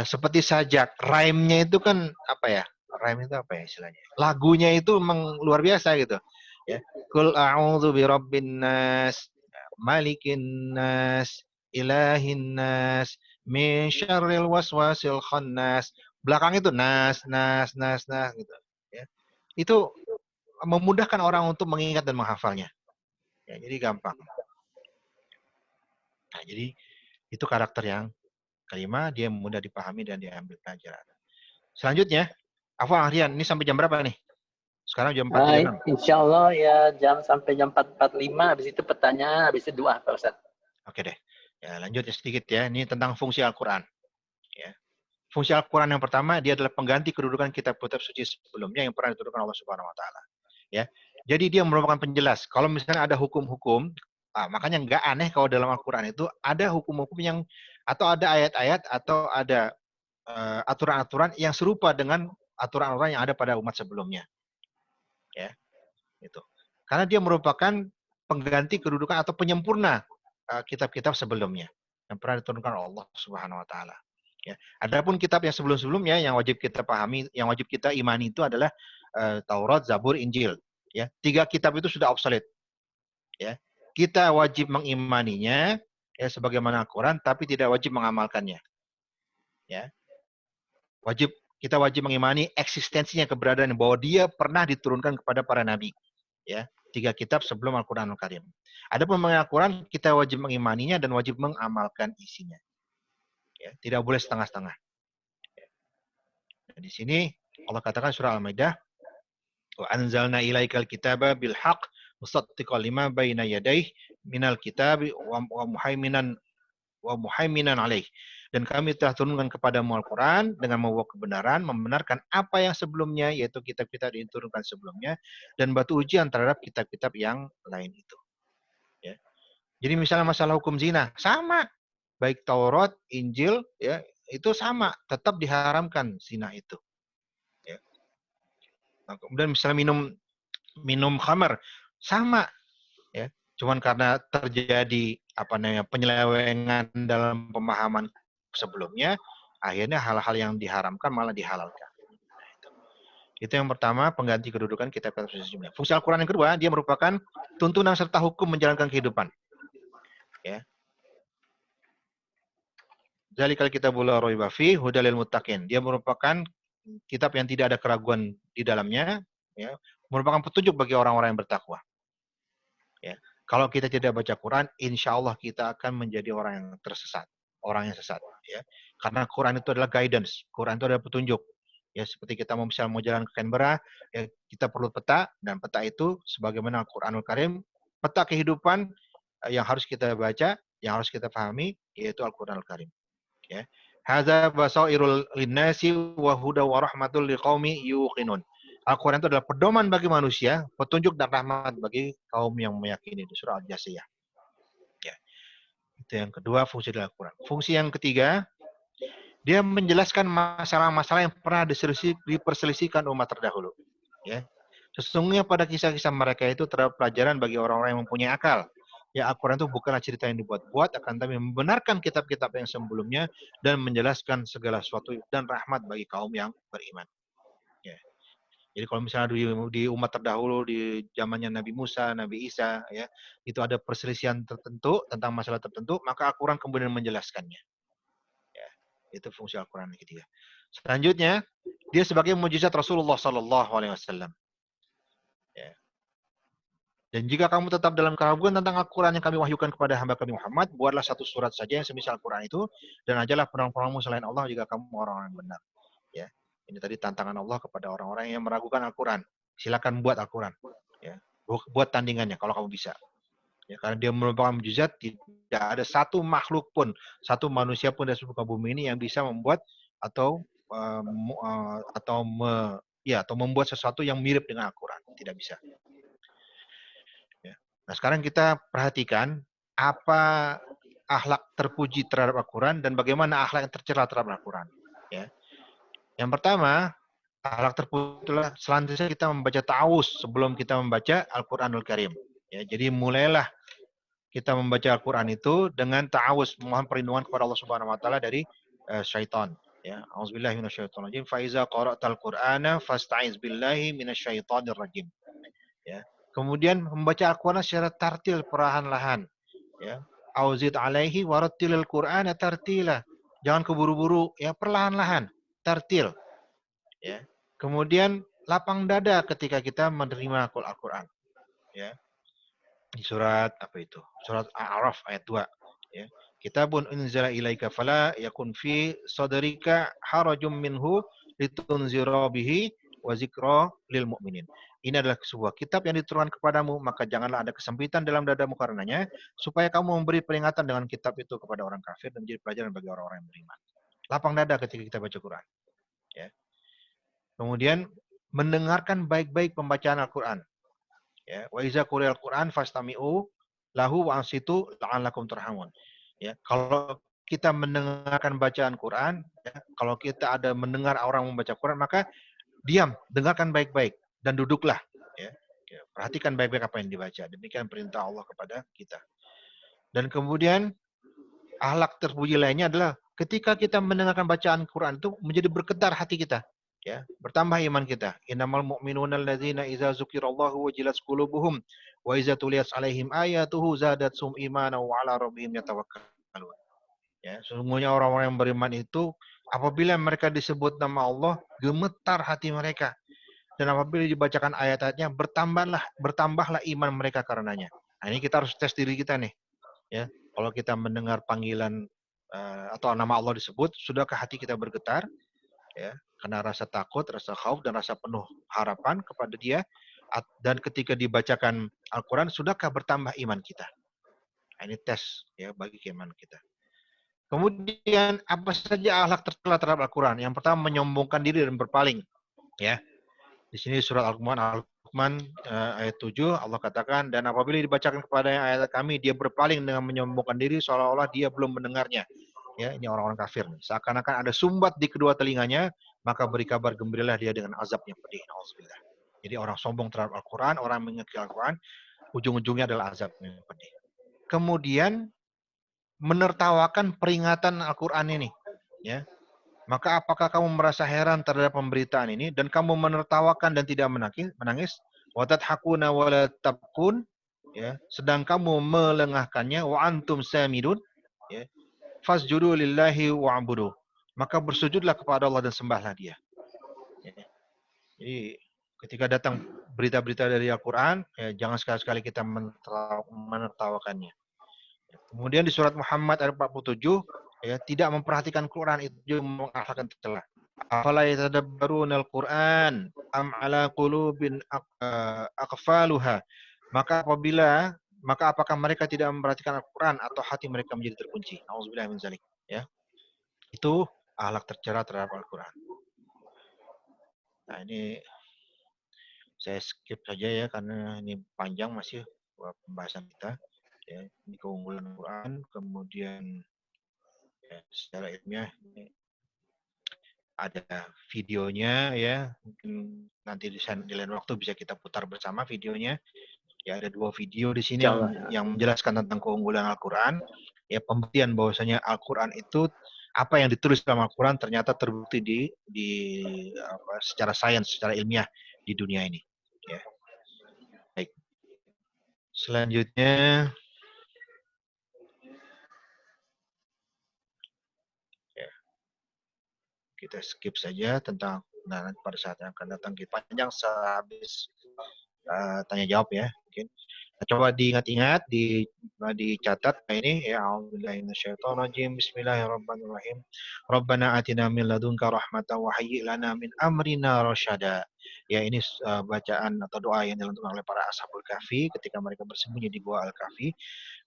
seperti sajak, rhyme-nya itu kan apa ya? Rhyme itu apa ya istilahnya? Lagunya itu memang luar biasa gitu. Ya. Qul a'udzu birabbin nas, malikin nas, ilahin nas, min syarril waswasil khannas. Belakang itu nas gitu. Ya. Itu memudahkan orang untuk mengingat dan menghafalnya. Ya, jadi gampang. Nah, jadi itu karakter yang kelima, dia mudah dipahami dan diambil pelajaran. Selanjutnya, Afwan Rian, ini sampai jam berapa nih? Sekarang jam 4.36. Insya Allah ya sampai jam 4.45, habis itu pertanyaan, habis itu doa, Pak Ustaz. Oke deh. Ya, lanjut sedikit ya. Ini tentang fungsi Al-Quran. Ya. Fungsi Al-Quran yang pertama, dia adalah pengganti kedudukan kitab-kitab suci sebelumnya yang pernah diturunkan Allah Subhanahu Wa Taala. Ya. Jadi dia merupakan penjelas. Kalau misalnya ada hukum-hukum, makanya nggak aneh kalau dalam Al-Quran itu ada hukum-hukum yang atau ada ayat-ayat atau ada aturan-aturan yang serupa dengan aturan-aturan yang ada pada umat sebelumnya. Ya, itu. Karena dia merupakan pengganti kedudukan atau penyempurna kitab-kitab sebelumnya yang pernah diturunkan oleh Allah Subhanahu Wa Taala. Ya. Adapun kitab yang sebelum-sebelumnya yang wajib kita pahami, yang wajib kita imani itu adalah Taurat, Zabur, Injil. Ya, 3 kitab itu sudah obsolete. Ya, kita wajib mengimaninya ya sebagaimana Al-Quran, tapi tidak wajib mengamalkannya. Ya, kita wajib mengimani eksistensinya, keberadaan bahwa dia pernah diturunkan kepada para nabi. Ya, 3 kitab sebelum Al-Quranul Karim. Adapun mengenai Al-Quran, kita wajib mengimaninya dan wajib mengamalkan isinya. Ya, tidak boleh setengah-setengah. Ya. Nah, di sini Allah katakan surah Al-Maidah, wa anzalna ilaikal kitaba bil haqq musaddiqan lima baina yadayhi minal kitabi wa muhaiminan alaih. Dan kami telah turunkan kepadamu Al-Quran dengan membawa kebenaran, membenarkan apa yang sebelumnya, yaitu kitab-kitab yang diturunkan sebelumnya, dan batu ujian terhadap kitab-kitab yang lain itu. Ya. Jadi misalnya masalah hukum zina, sama. Baik Taurat, Injil, ya itu sama. Tetap diharamkan zina itu. Ya. Nah, kemudian misalnya minum khamar, sama. Ya. Cuman karena terjadi penyelewengan dalam pemahaman sebelumnya, akhirnya hal-hal yang diharamkan malah dihalalkan. Nah, itu yang pertama, pengganti kedudukan kitab sebelumnya. Fungsi Al-Quran yang kedua, dia merupakan tuntunan serta hukum menjalankan kehidupan. Ya. Zalikal kitabul la raiba fihi hudal lil muttaqin. Dia merupakan kitab yang tidak ada keraguan di dalamnya, ya, merupakan petunjuk bagi orang-orang yang bertakwa. Ya. Kalau kita tidak baca Quran, insya Allah kita akan menjadi orang yang tersesat, orang yang sesat. Ya. Karena Quran itu adalah guidance, Quran itu adalah petunjuk. Ya, seperti kita mau jalan ke Canberra, ya, kita perlu peta, dan peta itu sebagaimana Al-Quranul Karim, peta kehidupan yang harus kita baca, yang harus kita pahami, yaitu Al-Quranul Karim. Ya. Hadza basairul linnasi wa huda wa rahmatul liqaumi yuqinun. Al-Quran itu adalah pedoman bagi manusia, petunjuk dan rahmat bagi kaum yang meyakini. Di surah Al-Jasiyah. Ya. Itu yang kedua, fungsi dari Al-Quran. Fungsi yang ketiga, dia menjelaskan masalah-masalah yang pernah diperselisihkan umat terdahulu. Ya. Sesungguhnya pada kisah-kisah mereka itu terdapat pelajaran bagi orang-orang yang mempunyai akal. Ya, Al-Quran itu bukanlah cerita yang dibuat-buat, akan tapi membenarkan kitab-kitab yang sebelumnya dan menjelaskan segala sesuatu dan rahmat bagi kaum yang beriman. Ya. Jadi kalau misalnya di umat terdahulu, di zamannya Nabi Musa, Nabi Isa, ya, itu ada perselisihan tertentu tentang masalah tertentu, maka Al-Quran kemudian menjelaskannya. Ya, itu fungsi Al-Quran yang ketiga. Selanjutnya, dia sebagai mukjizat Rasulullah SAW. Ya. Dan jika kamu tetap dalam keraguan tentang Al-Quran yang kami wahyukan kepada hamba kami Muhammad, buatlah satu surat saja yang semisal Al-Quran itu, dan ajalah penolong-penolongmu selain Allah jika kamu orang-orang yang benar. Ya. Ini tadi tantangan Allah kepada orang-orang yang meragukan Al-Quran. Silakan buat Al-Quran. Ya. Buat tandingannya kalau kamu bisa. Ya, karena dia merupakan mukjizat, tidak ada satu makhluk pun, satu manusia pun di muka bumi ini yang bisa membuat atau membuat sesuatu yang mirip dengan Al-Quran. Tidak bisa. Ya. Nah, sekarang kita perhatikan apa akhlak terpuji terhadap Al-Quran dan bagaimana akhlak yang tercela terhadap Al-Quran. Ya. Yang pertama, akhlak terpuji adalah selanjutnya kita membaca ta'awuz sebelum kita membaca Al-Quranul Karim. Ya, jadi mulailah kita membaca Al-Quran itu dengan ta'awuz, mohon perlindungan kepada Allah Subhanahu wa taala dari syaitan. Ya, auzubillahi minasyaitonir rajim. Fa iza qara'tal Qur'ana fasta'iz billahi minasyaitonir rajim. Ya. Kemudian membaca Al-Quran secara tartil, perlahan-lahan. Ya. Auzid alaihi warattilil Qur'ana tartila. Jangan keburu-buru, ya, perlahan-lahan, tartil. Ya. Kemudian lapang dada ketika kita menerima Al-Quran. Ya. Di surat apa itu? Surat Al-A'raf ayat 2. Ya. Kitabun unzila ilaika fala yakun fi sadrika harajum minhu litunzira bihi wa zikra lil mu'minin. Ini adalah sebuah kitab yang diturunkan kepadamu, maka janganlah ada kesempitan dalam dadamu karenanya, supaya kamu memberi peringatan dengan kitab itu kepada orang kafir dan menjadi pelajaran bagi orang-orang yang beriman. Lapang dada ketika kita baca Quran. Ya. Kemudian mendengarkan baik-baik pembacaan Al-Quran. Ya, wa iza quri'al Quran fastami'u lahu wa ansitu la'allakum turhamun. Ya, kalau kita mendengarkan bacaan Quran, ya, kalau kita ada mendengar orang membaca Quran, maka diam, dengarkan baik-baik dan duduklah. Ya. Ya, perhatikan baik-baik apa yang dibaca. Demikian perintah Allah kepada kita. Dan kemudian akhlak terpuji lainnya adalah ketika kita mendengarkan bacaan Quran itu menjadi bergetar hati kita. Ya, bertambah iman kita. Innamal mu'minuna alladzina idza dzukirallahu wajilat qulubuhum wa idza tuliyat 'alaihim ayatuhu zadatsum imanan wa 'ala rabbihim yatawakkalun. Ya, sesungguhnya orang-orang yang beriman itu apabila mereka disebut nama Allah, gemetar hati mereka. Dan apabila dibacakan ayat-ayatnya, bertambahlah iman mereka karenanya. Nah, ini kita harus tes diri kita nih. Ya, kalau kita mendengar panggilan atau nama Allah disebut, sudahkah hati kita bergetar? Ya, karena rasa takut, rasa khauf, dan rasa penuh harapan kepada Dia. Dan ketika dibacakan Al-Quran, sudahkah bertambah iman kita? Nah, ini tes ya bagi keimanan kita. Kemudian apa saja akhlak tercela terhadap Al-Quran? Yang pertama, menyombongkan diri dan berpaling. Ya, di sini surat Al-Luqman ayat 7 Allah katakan, dan apabila dibacakan kepada ayat kami, dia berpaling dengan menyombongkan diri seolah-olah dia belum mendengarnya. Ya, ini orang-orang kafir. Seakan-akan ada sumbat di kedua telinganya, maka beri kabar gembiralah dia dengan azab yang pedih. Alhamdulillah. Jadi orang sombong terhadap Al-Quran, orang mengingkari Al-Quran, ujung-ujungnya adalah azab yang pedih. Kemudian menertawakan peringatan Al-Quran ini, ya. Maka apakah kamu merasa heran terhadap pemberitaan ini dan kamu menertawakan dan tidak menangis? Wa tadhakuna wa la tabkun, ya. Sedang kamu melengahkannya, wa antum samidun, ya. Fasjudu lillahi wa'budu. Maka bersujudlah kepada Allah dan sembahlah Dia. Ya. Jadi ketika datang berita-berita dari Al-Quran, ya, jangan sekali-sekali kita menertawakannya. Kemudian di surat Muhammad ayat 47, ya, tidak memperhatikan Quran itu mengakhlakkan tercela. Afala yatadabbaruna al-Quran am ala qulubin aqfaluha. Maka apakah mereka tidak memperhatikan Al-Quran atau hati mereka menjadi terkunci? Nauzubillah min zalik, ya. Itu akhlak tercela terhadap Al-Quran. Nah, ini saya skip saja ya karena ini panjang masih pembahasan kita. Ya, ini keunggulan Al-Quran, kemudian ya, secara ilmiah ada videonya ya, mungkin nanti di lain waktu bisa kita putar bersama videonya. Ya, ada 2 video di sini yang menjelaskan tentang keunggulan Al-Quran. Ya, pembuktian bahwasanya Al-Quran itu apa yang ditulis dalam Al-Quran ternyata terbukti secara sains, secara ilmiah di dunia ini. Ya. Baik. Selanjutnya ya, kita skip saja tentang pada saat yang akan datang kita panjang sehabis tanya jawab ya mungkin. Nah, coba diingat-ingat, dicatat ini ya. A'udzubillahi minasyaitonirrajim. Bismillahirrahmanirrahim. Rabbana atina min ladunka rahmatan wa hayyi' lana min amrina rasyada. Ya, ini bacaan atau doa yang dilantunkan oleh para ashabul kahfi ketika mereka bersembunyi di gua al-kahfi.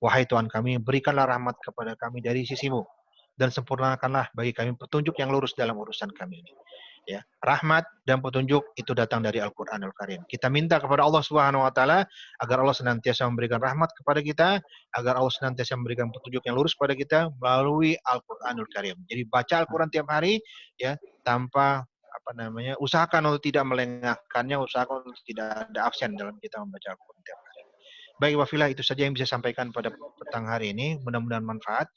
Wahai Tuhan kami, berikanlah rahmat kepada kami dari sisimu dan sempurnakanlah bagi kami petunjuk yang lurus dalam urusan kami ini. Ya, rahmat dan petunjuk itu datang dari Al-Qur'anul Karim. Kita minta kepada Allah Subhanahu wa taala agar Allah senantiasa memberikan rahmat kepada kita, agar Allah senantiasa memberikan petunjuk yang lurus kepada kita melalui Al-Qur'anul Karim. Jadi baca Al-Qur'an tiap hari ya, tanpa usahakan untuk tidak melengahkannya, usahakan untuk tidak ada absen dalam kita membaca Al-Qur'an tiap hari. Baik, wafilah itu saja yang bisa sampaikan pada petang hari ini. Mudah-mudahan manfaat.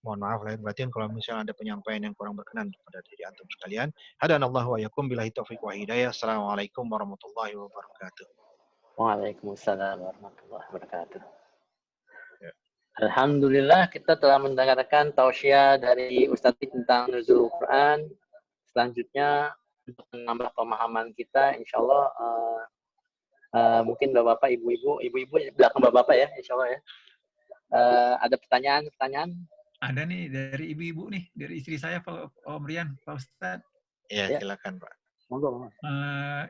Mohon maaf lahir batin kalau misalnya ada penyampaian yang kurang berkenan pada diri antum sekalian. Hadanallahu wa yakum billahi taufiq wa hidayah. Assalamualaikum warahmatullahi wabarakatuh. Waalaikumsalam warahmatullahi wabarakatuh. Ya. Alhamdulillah kita telah mendengarkan tausiah dari Ustadz tentang nuzul Quran. Selanjutnya untuk menambah pemahaman kita, insya Allah mungkin bapak-bapak, ibu-ibu belakang bapak-bapak ya, insya Allah ya. Ada pertanyaan? Ada nih dari ibu-ibu nih, dari istri saya Pak Rian, Pak Ustadz. Ya, silakan Pak. Monggo.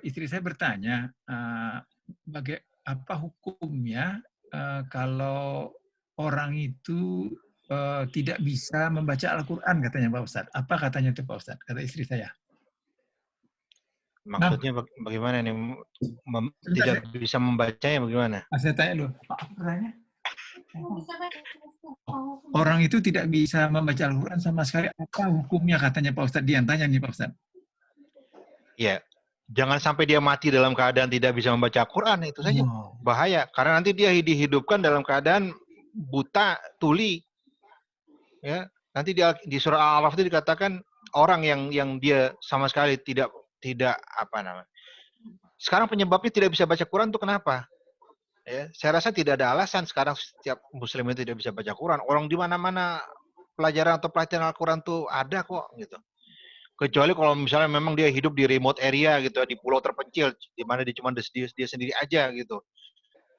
Istri saya bertanya, apa hukumnya kalau orang itu tidak bisa membaca Al-Quran katanya Pak Ustadz. Apa katanya itu Pak Ustadz? Kata istri saya. Maksudnya bagaimana nih? Tidak bisa membacanya bagaimana? Saya tanya dulu. Orang itu tidak bisa membaca Al-Quran sama sekali. Apa hukumnya katanya Pak Ustadz? Dia yang tanya nih Pak Ustadz. Ya, jangan sampai dia mati dalam keadaan tidak bisa membaca Al-Quran. Itu saja. Bahaya. Karena nanti dia dihidupkan dalam keadaan buta, tuli. Ya, nanti di surah Al-A'raf itu dikatakan orang yang dia sama sekali tidak sekarang penyebabnya tidak bisa baca Quran itu kenapa? Ya, saya rasa tidak ada alasan sekarang setiap muslim itu tidak bisa baca Quran. Orang di mana-mana pelajaran atau pelatihan Al-Quran tuh ada kok gitu. Kecuali kalau misalnya memang dia hidup di remote area gitu, di pulau terpencil di mana dia cuma dia sendiri aja gitu.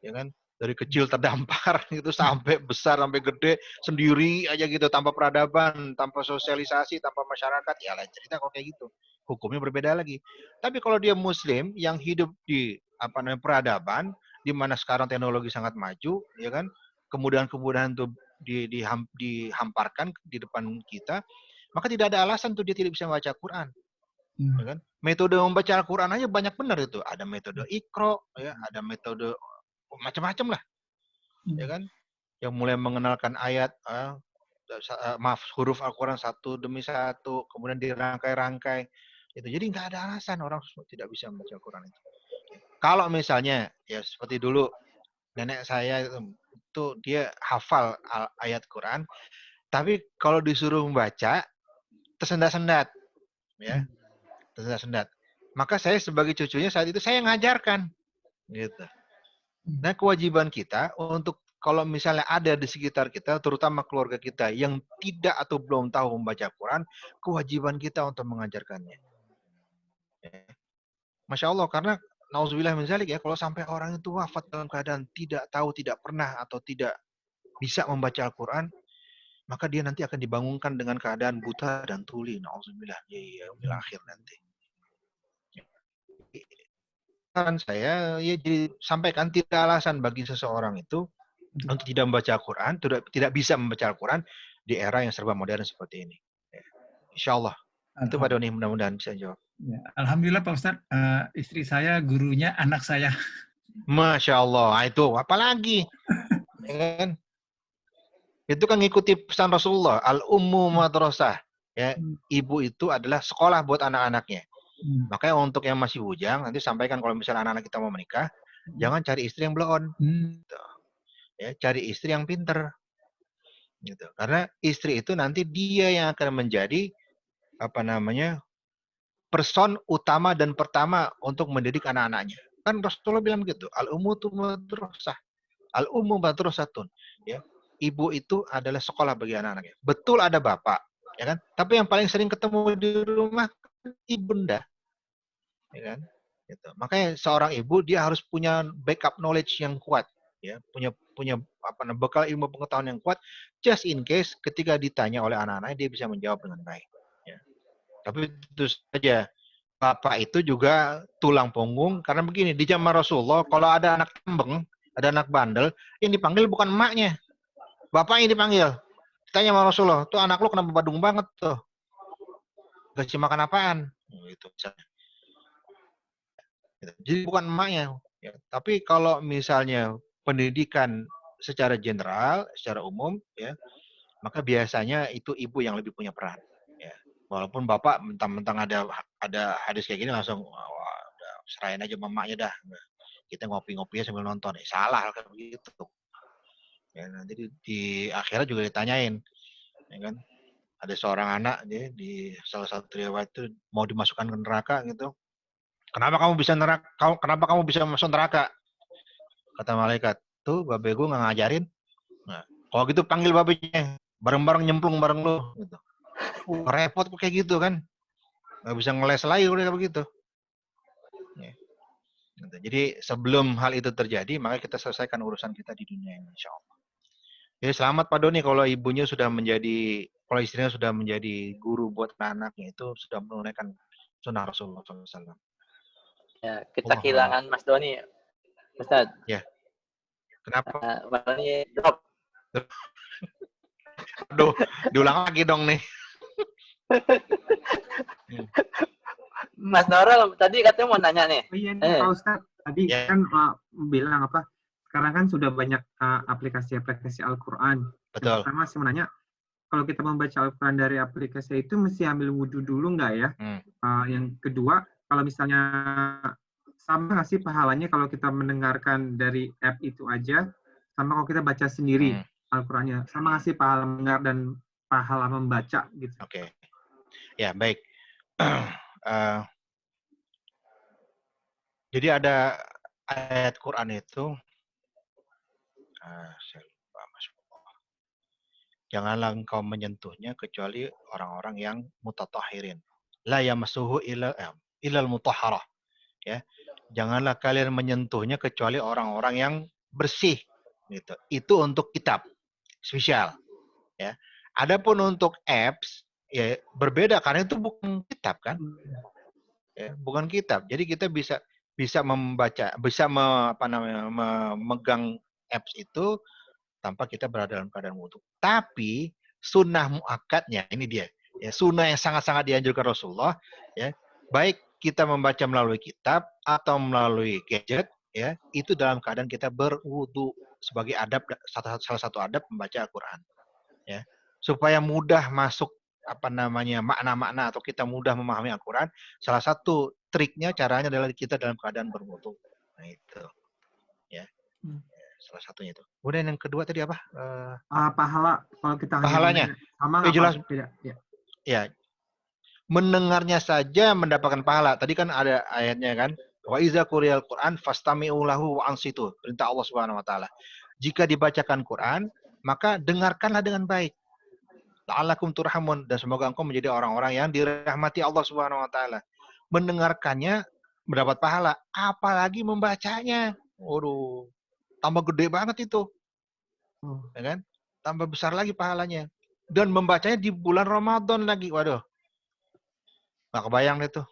Ya kan? Dari kecil terdampar gitu sampai besar sampai gede sendiri aja gitu, tanpa peradaban, tanpa sosialisasi, tanpa masyarakat, ya lain cerita kok kayak gitu. Hukumnya berbeda lagi. Tapi kalau dia muslim yang hidup di peradaban di mana sekarang teknologi sangat maju, ya kan? Kemudahan-kemudahan itu dihamparkan di depan kita, maka tidak ada alasan tuh dia tidak bisa membaca Quran. Ya kan? Metode membaca Al-Quran aja banyak benar itu. Ada metode Iqra, ya, ada metode macam-macam lah, ya kan, yang mulai mengenalkan ayat, huruf Al-Quran satu demi satu, kemudian dirangkai-rangkai, itu. Jadi nggak ada alasan orang tidak bisa membaca Al-Quran itu. Kalau misalnya ya seperti dulu nenek saya itu dia hafal ayat Quran, tapi kalau disuruh membaca tersendat-sendat, ya, tersendat-sendat. Maka saya sebagai cucunya saat itu saya ngajarkan, gitu. Nah, kewajiban kita untuk kalau misalnya ada di sekitar kita, terutama keluarga kita yang tidak atau belum tahu membaca Quran, kewajiban kita untuk mengajarkannya. Ya. Masya Allah, karena nauzubillah min dzalik ya, kalau sampai orang itu wafat dalam keadaan tidak tahu, tidak pernah atau tidak bisa membaca Al-Quran, maka dia nanti akan dibangunkan dengan keadaan buta dan tuli. Nauzubillah ya akhir nanti. Saran saya ya jadi sampaikan tidak alasan bagi seseorang itu untuk tidak membaca Al-Quran, tidak bisa membaca Al-Quran di era yang serba modern seperti ini. Ya. Insya Allah. Itu Pak Doni mudah-mudahan bisa jawab. Ya, Alhamdulillah Pak Ustadz, istri saya gurunya anak saya. Masya Allah, itu apalagi, ya kan? Itu kan ngikuti pesan Rasulullah, al-ummu madrasah. Ya, ibu itu adalah sekolah buat anak-anaknya. Makanya untuk yang masih bujang, nanti sampaikan kalau misalnya anak-anak kita mau menikah, jangan cari istri yang belon. Gitu. Ya, cari istri yang pinter. Gitu. Karena istri itu nanti dia yang akan menjadi person utama dan pertama untuk mendidik anak-anaknya. Kan Rasulullah bilang begitu, al-ummu madrasah. Al-ummu madrasatun. Ya. Ibu itu adalah sekolah bagi anak-anaknya. Betul ada bapak, ya kan? Tapi yang paling sering ketemu di rumah ibunda. Ya kan? Gitu. Makanya seorang ibu dia harus punya backup knowledge yang kuat, ya, punya bekal ilmu pengetahuan yang kuat, just in case ketika ditanya oleh anak-anaknya dia bisa menjawab dengan baik. Ya. Tapi itu saja, bapak itu juga tulang punggung karena begini di zaman Rasulullah kalau ada anak tembeng, ada anak bandel, yang dipanggil bukan emaknya, bapaknya yang dipanggil. Ditanya sama Rasulullah, tuh anak lu kenapa badung banget tuh? Kasih makan apaan? Gitu misalnya. Jadi bukan emaknya. Ya. Tapi kalau misalnya pendidikan secara general, secara umum, ya, maka biasanya itu ibu yang lebih punya peran. Ya. Walaupun bapak mentang-mentang ada hadis kayak gini langsung wah, udah serahin aja emaknya dah. Kita ngopi-ngopi sambil nonton. Salah kayak begitu. Ya, nanti di akhirat juga ditanyain, ya kan? Ada seorang anak di salah satu riwayat itu mau dimasukkan ke neraka gitu. Kenapa kamu bisa neraka? Kenapa kamu bisa masuk neraka? Kata malaikat, tuh babe gue nggak ngajarin. Nah, kalau gitu panggil babenya, bareng-bareng nyemplung bareng lo. Gitu. Repot kok kayak gitu kan? Nggak bisa ngeles lagi udah kayak begitu. Ya. Gitu. Jadi sebelum hal itu terjadi, maka kita selesaikan urusan kita di dunia ini, insya Allah. Jadi selamat Pak Doni kalau ibunya sudah menjadi, kalau istrinya sudah menjadi guru buat anaknya, itu sudah menunaikan sunnah Rasulullah SAW. Ya, kita kehilangan Mas Doni, Ustaz. Ya. Kenapa? Mas Doni drop. Aduh, diulang lagi dong nih. Mas Norel tadi katanya mau nanya nih. Oh iya nih Pak Ustadz, tadi kan bilang apa? Sekarang kan sudah banyak aplikasi-aplikasi Al-Quran. Betul. Pertama saya mau nanya, kalau kita membaca Al-Quran dari aplikasi itu mesti ambil wudhu dulu nggak ya? Yang kedua, kalau misalnya sama nggak sih pahalanya kalau kita mendengarkan dari app itu aja, sama kalau kita baca sendiri Al-Qurannya? Sama nggak sih pahala mendengar dan pahala membaca gitu? Oke. Ya, baik. Jadi ada ayat Quran itu, saya lupa, janganlah engkau menyentuhnya kecuali orang-orang yang mutatahhirin. La yamassuhu illal mutahharah. Ya. Janganlah kalian menyentuhnya kecuali orang-orang yang bersih. Gitu. Itu untuk kitab spesial. Ya. Adapun untuk apps ya berbeda karena itu bukan kitab kan. Ya, bukan kitab. Jadi kita bisa membaca, bisa memegang apps itu tanpa kita berada dalam keadaan wudu. Tapi sunnah muakkadnya ini dia. Ya, sunnah yang sangat-sangat dianjurkan Rasulullah, ya. Baik kita membaca melalui kitab atau melalui gadget, ya, itu dalam keadaan kita berwudu sebagai adab, salah satu adab membaca Al-Qur'an. Ya. Supaya mudah masuk makna-makna atau kita mudah memahami Al-Quran, salah satu triknya, caranya adalah kita dalam keadaan berwudu. Nah itu. Ya. salah satunya itu. Kemudian yang kedua tadi apa? Pahala kalau kita pahalanya. sama Jelas. Tidak. Ya. Mendengarnya saja mendapatkan pahala. Tadi kan ada ayatnya kan. Wa iza quriyal Qur'an fastami'u lahu wa ansitu. Perintah Allah Subhanahu wa taala. Jika dibacakan Quran, maka dengarkanlah dengan baik. La'allakum turhamun, dan semoga engkau menjadi orang-orang yang dirahmati Allah Subhanahu wa taala. Mendengarkannya mendapat pahala, apalagi membacanya. Waduh, tambah gede banget itu. Ya kan? Tambah besar lagi pahalanya. Dan membacanya di bulan Ramadan lagi. Waduh. Nggak kebayang deh tuh.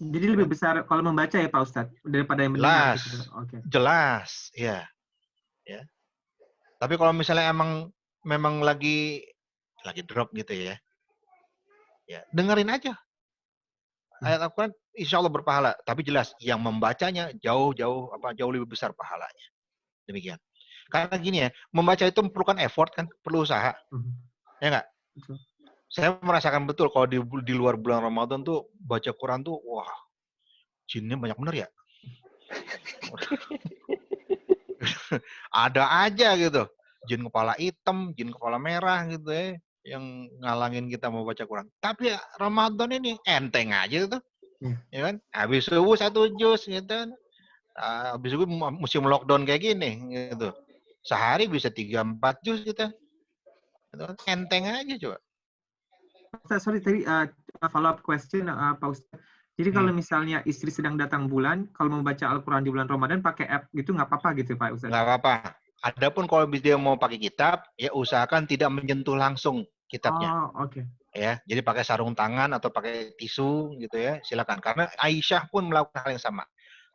Jadi lebih besar kalau membaca ya Pak Ustadz daripada yang mendengar. Jelas. Gitu. Okay. Jelas, ya. Ya. Tapi kalau misalnya memang lagi drop gitu ya. Ya, dengerin aja. Ayat Al-Quran insya Allah berpahala. Tapi jelas, yang membacanya jauh lebih besar pahalanya. Demikian. Karena gini ya, membaca itu memerlukan effort kan, perlu usaha. Ya enggak? Saya merasakan betul kalau di luar bulan Ramadan tuh baca Quran tuh, wah, jinnya banyak bener ya. Ada aja gitu. Jin kepala hitam, jin kepala merah gitu ya, yang ngalangin kita mau baca Quran. Tapi ya, Ramadan ini enteng aja tuh. Ya kan? Habis subuh 1 juz gitu kan. Habis subuh musim lockdown kayak gini gitu. Sehari bisa 3-4 juz gitu. Enteng aja coba. Sorry tadi follow up question Pak Ustadz. Jadi kalau misalnya istri sedang datang bulan, kalau membaca Al-Quran di bulan Ramadan pakai app gitu nggak apa-apa gitu Pak Ustadz? Nggak apa-apa. Adapun kalau dia mau pakai kitab, ya usahakan tidak menyentuh langsung kitabnya. Oh, oke. Ya, jadi pakai sarung tangan atau pakai tisu gitu ya, silakan. Karena Aisyah pun melakukan hal yang sama.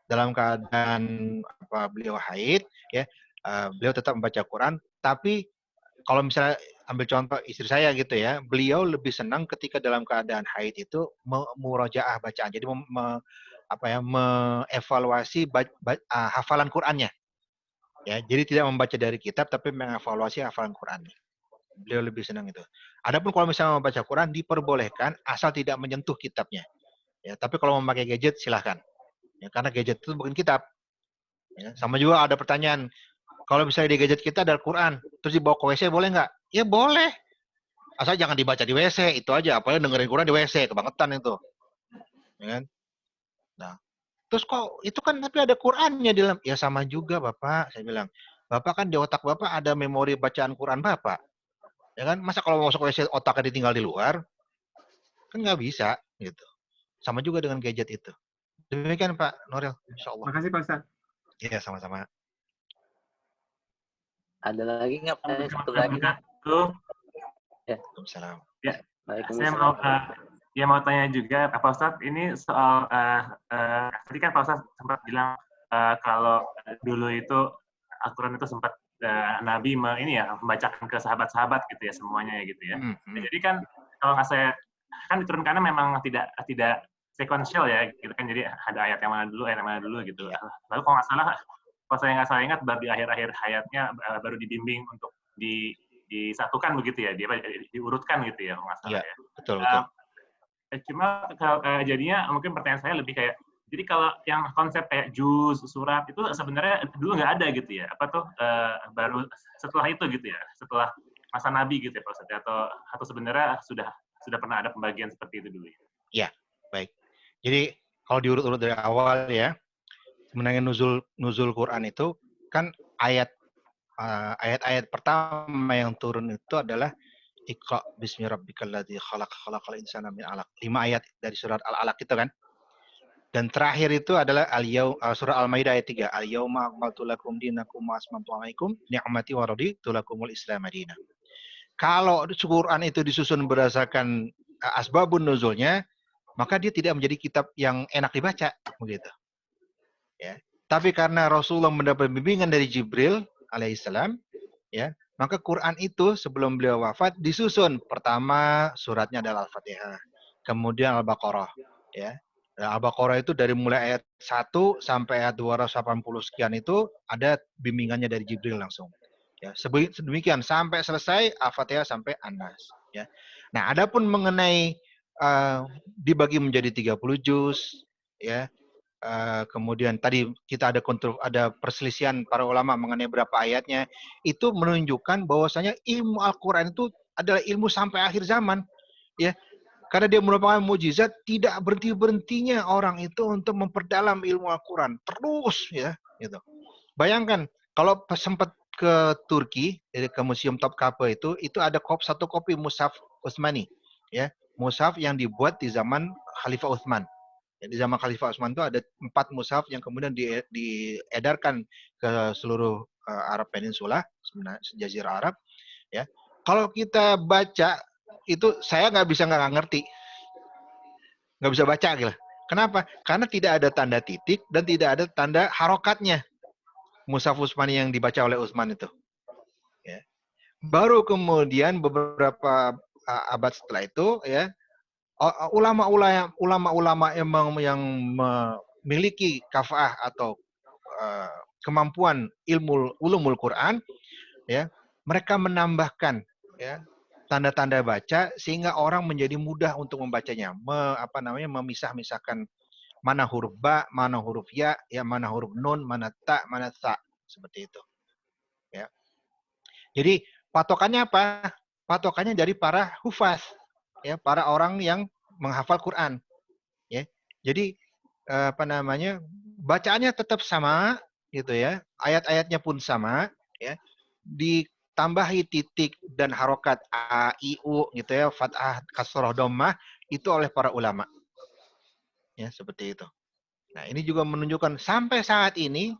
Dalam keadaan beliau haid, ya, beliau tetap membaca Quran. Tapi kalau misalnya ambil contoh istri saya gitu ya, beliau lebih senang ketika dalam keadaan haid itu murojaah bacaan. Jadi mengevaluasi hafalan Qurannya. Ya, jadi tidak membaca dari kitab tapi mengevaluasi hafalan Qurannya. Beliau lebih senang itu. Adapun kalau misalnya membaca Quran diperbolehkan asal tidak menyentuh kitabnya. Ya, tapi kalau memakai gadget silahkan. Ya, karena gadget itu bukan kitab. Ya, sama juga ada pertanyaan, kalau misalnya di gadget kita ada Quran, terus dibawa ke WC boleh nggak? Ya boleh. Asal jangan dibaca di WC, itu aja. Apalagi dengerin Quran di WC, kebangetan itu. Ya kan? Nah, terus kok itu kan tapi ada Qurannya di dalam. Ya sama juga Bapak, saya bilang. Bapak kan di otak Bapak ada memori bacaan Quran Bapak. Ya kan? Masa kalau masuk WC otaknya ditinggal di luar? Kan nggak bisa gitu. Sama juga dengan gadget itu. Demikian Pak Nuril, insyaallah. Makasih Pak Ustaz. Iya, sama-sama. Ada lagi nggak? Satu lagi. Ya. Waalaikumsalam. Ya, saya mau tanya juga Pak Ustadz, ini soal tadi kan Pak Ustadz sempat bilang kalau dulu itu Al-Quran itu sempat Nabi membacakan ke sahabat-sahabat gitu ya semuanya ya gitu ya. Jadi kan kalau nggak saya kan diturunkannya memang tidak sequential ya gitu kan, jadi ada ayat yang mana dulu gitu. Lalu kalau saya nggak salah ingat baru di akhir-akhir hayatnya baru dibimbing untuk disatukan begitu ya, diurutkan gitu ya kalau nggak salah ya. Betul. Cuma jadinya mungkin pertanyaan saya lebih kayak, jadi kalau yang konsep kayak juz, surat itu sebenarnya dulu nggak ada gitu ya, baru setelah itu gitu ya, setelah masa Nabi gitu ya Pak Ustadz, atau sebenarnya sudah pernah ada pembagian seperti itu dulu ya? Ya, baik. Jadi kalau diurut-urut dari awal ya, sebenarnya nuzul Quran itu kan ayat-ayat pertama yang turun itu adalah Iqra bismi rabbikal ladzi khalaq khalaqal insana min 'alaq. 5 ayat dari surat Al-Alaq itu kan. Dan terakhir itu adalah surah Al-Maidah ayat 3. Al-yauma akmaltu lakum dinakum wa atmamtu 'alaikum ni'mati wa raditu lakumul Islam madinah. Kalau Quran itu disusun berdasarkan asbabun nuzulnya, maka dia tidak menjadi kitab yang enak dibaca begitu. Ya. Tapi karena Rasulullah mendapat bimbingan dari Jibril alaihissalam, ya, maka Quran itu sebelum beliau wafat disusun. Pertama suratnya adalah Al-Fatihah, kemudian Al-Baqarah, ya. Al-Baqarah itu dari mulai ayat 1 sampai ayat 280 sekian itu ada bimbingannya dari Jibril langsung. Ya, sedemikian sampai selesai Al-Fatihah sampai An-Nas, ya. Nah, adapun mengenai dibagi menjadi 30 juz, ya. kemudian tadi kita ada perselisihan para ulama mengenai berapa ayatnya, itu menunjukkan bahwasanya ilmu Al-Quran itu adalah ilmu sampai akhir zaman, ya. Karena dia merupakan mukjizat, tidak berhenti-berhentinya orang itu untuk memperdalam ilmu Al-Quran. Terus, ya. Gitu. Bayangkan, kalau sempat ke Turki, ke Museum Topkapi itu ada satu kopi mushaf Utsmani. Ya, mushaf yang dibuat di zaman Khalifah Utsman. Ya, di zaman Khalifah Utsman itu ada 4 mushaf yang kemudian diedarkan ke seluruh Arab Peninsula, Jazirah Arab. Ya, kalau kita baca, itu saya nggak ngerti, nggak bisa baca gitu. Kenapa? Karena tidak ada tanda titik dan tidak ada tanda harokatnya mushaf Utsmani yang dibaca oleh Utsman itu. Ya. Baru kemudian beberapa abad setelah itu, ya, ulama-ulama yang memiliki kafaah atau kemampuan ulumul Quran, ya, mereka menambahkan, ya, tanda-tanda baca sehingga orang menjadi mudah untuk membacanya, memisah-misahkan mana huruf ba, mana huruf ya, mana huruf nun, mana ta, mana sa, seperti itu. Ya. Jadi patokannya apa? Patokannya dari para hufaz, ya, para orang yang menghafal Quran. Ya. Jadi bacaannya tetap sama, gitu ya. Ayat-ayatnya pun sama, ya. Ditambahi titik dan harokat a, i, u, gitu ya, fathah, kasroh, dhammah itu oleh para ulama. Ya, seperti itu. Nah, ini juga menunjukkan sampai saat ini,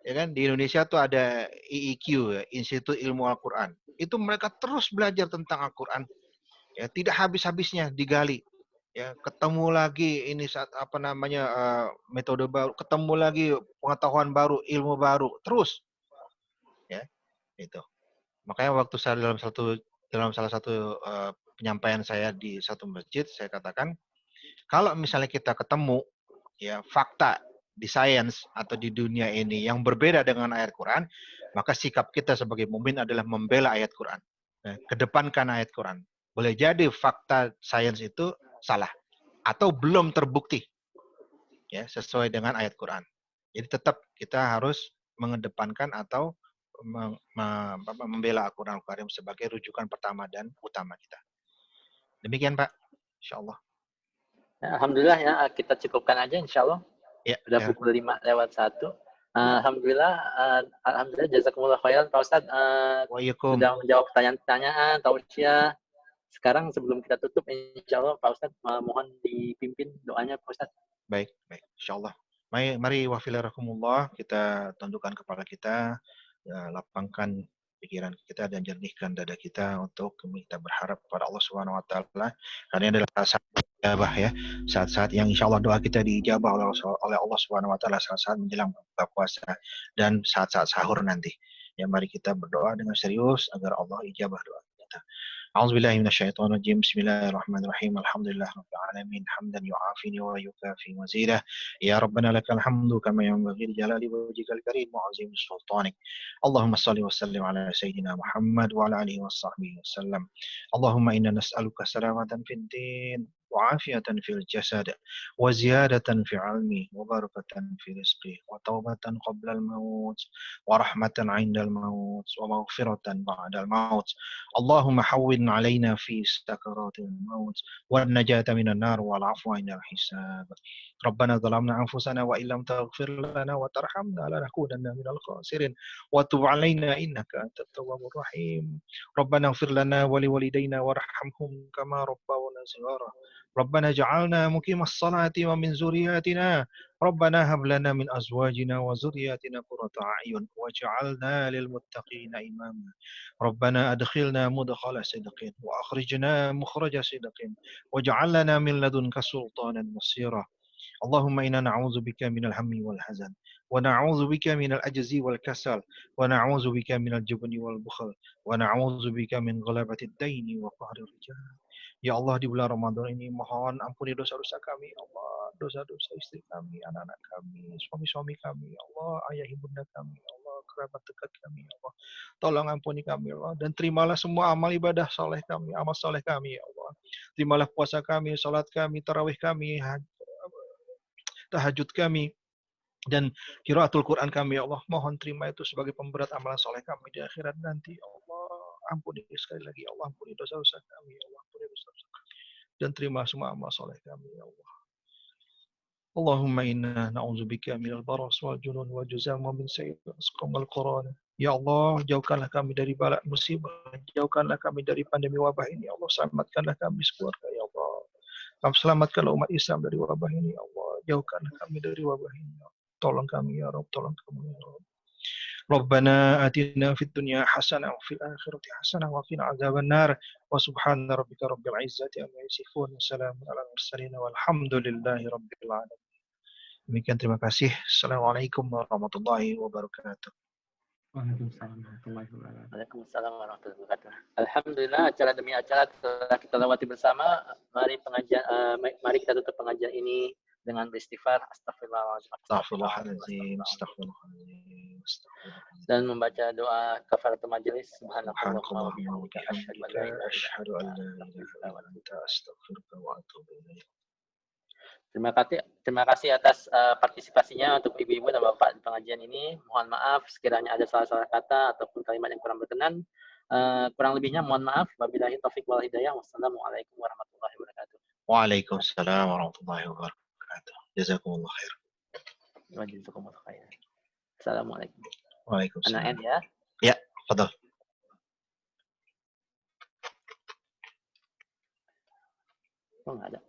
ya kan, di Indonesia tuh ada IIQ, ya, Institut Ilmu Al-Quran. Itu mereka terus belajar tentang Al-Quran. Ya, tidak habis-habisnya digali. Ya, ketemu lagi ini metode baru, ketemu lagi pengetahuan baru, ilmu baru, terus. Ya, itu. Makanya waktu saya dalam salah satu penyampaian saya di satu masjid, saya katakan, kalau misalnya kita ketemu, ya, fakta di sains atau di dunia ini yang berbeda dengan ayat Quran, maka sikap kita sebagai mukmin adalah membela ayat Quran. Kedepankan ayat Quran. Boleh jadi fakta sains itu salah atau belum terbukti, ya, sesuai dengan ayat Quran. Jadi tetap kita harus mengedepankan atau membela Al-Quran Al-Karim sebagai rujukan pertama dan utama kita. Demikian, Pak. Insyaallah. Alhamdulillah, ya, kita cukupkan aja insyaallah. Ya, sudah ya. pukul 5:01. Alhamdulillah, jazakumullah khairan Pak Ustadz, sudah menjawab pertanyaan-pertanyaan, tausiah. Sekarang sebelum kita tutup, insyaallah Pak Ustadz mohon dipimpin doanya Pak Ustadz. Baik, insyaallah. Mari wafilarakumullah, kita tundukkan kepala kita, ya, lapangkan pikiran kita dan jernihkan dada kita untuk kita berharap kepada Allah Subhanahu wa taala, karena ini adalah saat ijabah, ya, saat-saat yang insyaallah doa kita diijabah oleh Allah Subhanahu wa taala saat-saat menjelang buka puasa dan saat-saat sahur nanti. Ya, mari kita berdoa dengan serius agar Allah ijabah doa kita. A'udzubillahi minasyaitonirrajim. Bismillahirrahmanirrahim. Alhamdulillahirabbil alamin. Hamdan yu'afini wa yukafi mazidah. Ya Rabbana lakal hamdu kama yanbaghi li jalali wajhikal karim wa 'azimi sultanik. Allahumma shalli wa sallim ala sayyidina Muhammad wa ala alihi washabbihi wasallam. Allahumma inna nas'aluka salamatan fid din وعافية في الجسد وزيادة في علمه وبركة في رزقه وتوبة قبل الموت ورحمة عند الموت ومغفرة بعد الموت. اللهم حول علينا في سكرات الموت والنجاة من النار والعفو عند الحساب. ربنا ظلمنا أنفسنا وإن لم تغفر لنا وترحمنا لنكونن من الخاسرين وتب علينا إنك أنت التواب الرحيم. ربنا اغفر لنا ولوالدينا وارحمهم كما ربونا صغارا. ربنا اجعلنا مقيم الصلاة ومن ذرياتنا. ربنا هب لنا من أزواجنا وذرياتنا قرة أعين واجعلنا للمتقين إماما. ربنا أدخلنا مدخل صدق وأخرجنا مخرج صدق واجعل لنا من لدنك سلطانا نصيرا. اللهم إنا نعوذ بك من الهم والحزن ونعوذ بك من العجز والكسل ونعوذ بك من الجبن والبخل ونعوذ بك من غلبة الدين وقهر الرجال. Ya Allah, di bulan Ramadan ini mohon ampuni dosa-dosa kami, ya Allah, dosa-dosa istri kami, anak-anak kami, suami-suami kami, ya Allah, ayah ibunda kami, ya Allah, kerabat dekat kami, ya Allah. Tolong ampuni kami, ya Allah, dan terimalah semua amal ibadah soleh kami, amal soleh kami, ya Allah. Terimalah puasa kami, salat kami, tarawih kami, tahajud kami, dan qiraatul Quran kami, ya Allah. Mohon terima itu sebagai pemberat amalan soleh kami di akhirat nanti, ya Allah. Ampuni sekali lagi, ya Allah. Ampuni dosa-dosa kami, ya Allah. Ampuni dosa-dosa kami. Dan terima semua amal soleh kami, ya Allah. Allahumma inna na'udzubika minal baras wal junun wal juzam wa min sayyi'il asqam wal qurana. Ya Allah, jauhkanlah kami dari bala musibah, jauhkanlah kami dari pandemi wabah ini, ya Allah. Selamatkanlah kami sekeluarga, ya Allah. Selamatkanlah umat Islam dari wabah ini, ya Allah. Jauhkanlah kami dari wabah ini, ya Allah. Tolong kami, ya Rabb. Tolong kami, ya Rabb. Rabbana atina fid dunya hasanah wa fil akhirati hasanah wa qina adzabannar. Wa subhana rabbika rabbil izzati amma yasifun. Wa salamun alal mursalin walhamdulillahi rabbil alamin. Demikian, terima kasih. Assalamualaikum warahmatullahi wabarakatuh. Waalaikumsalam warahmatullahi wabarakatuh. Waalaikumsalam warahmatullahi wabarakatuh. Alhamdulillah, acara demi acara telah kita lewati bersama. Mari kita tutup pengajian ini dengan beristighfar, Astagfirullahaladzim. Dan membaca doa kafaratul majelis. Subhanallah wa bihamdika asyhadu an la ilaha illa anta astaghfiruka wa atubu ilaik. Terima kasih atas partisipasinya untuk ibu-ibu dan bapak di pengajian ini. Mohon maaf sekiranya ada salah-salah kata ataupun kalimat yang kurang berkenan. Kurang lebihnya mohon maaf. Wabillahi taufiq wal hidayah. Wassalamualaikum warahmatullahi wabarakatuh. Waalaikumsalam warahmatullahi wabarakatuh. Jazakumullah khair. Jazakumullah khair. Assalamualaikum. Waalaikumsalam. Ana end ya. Ya, fadhal. Oh, enggak ada.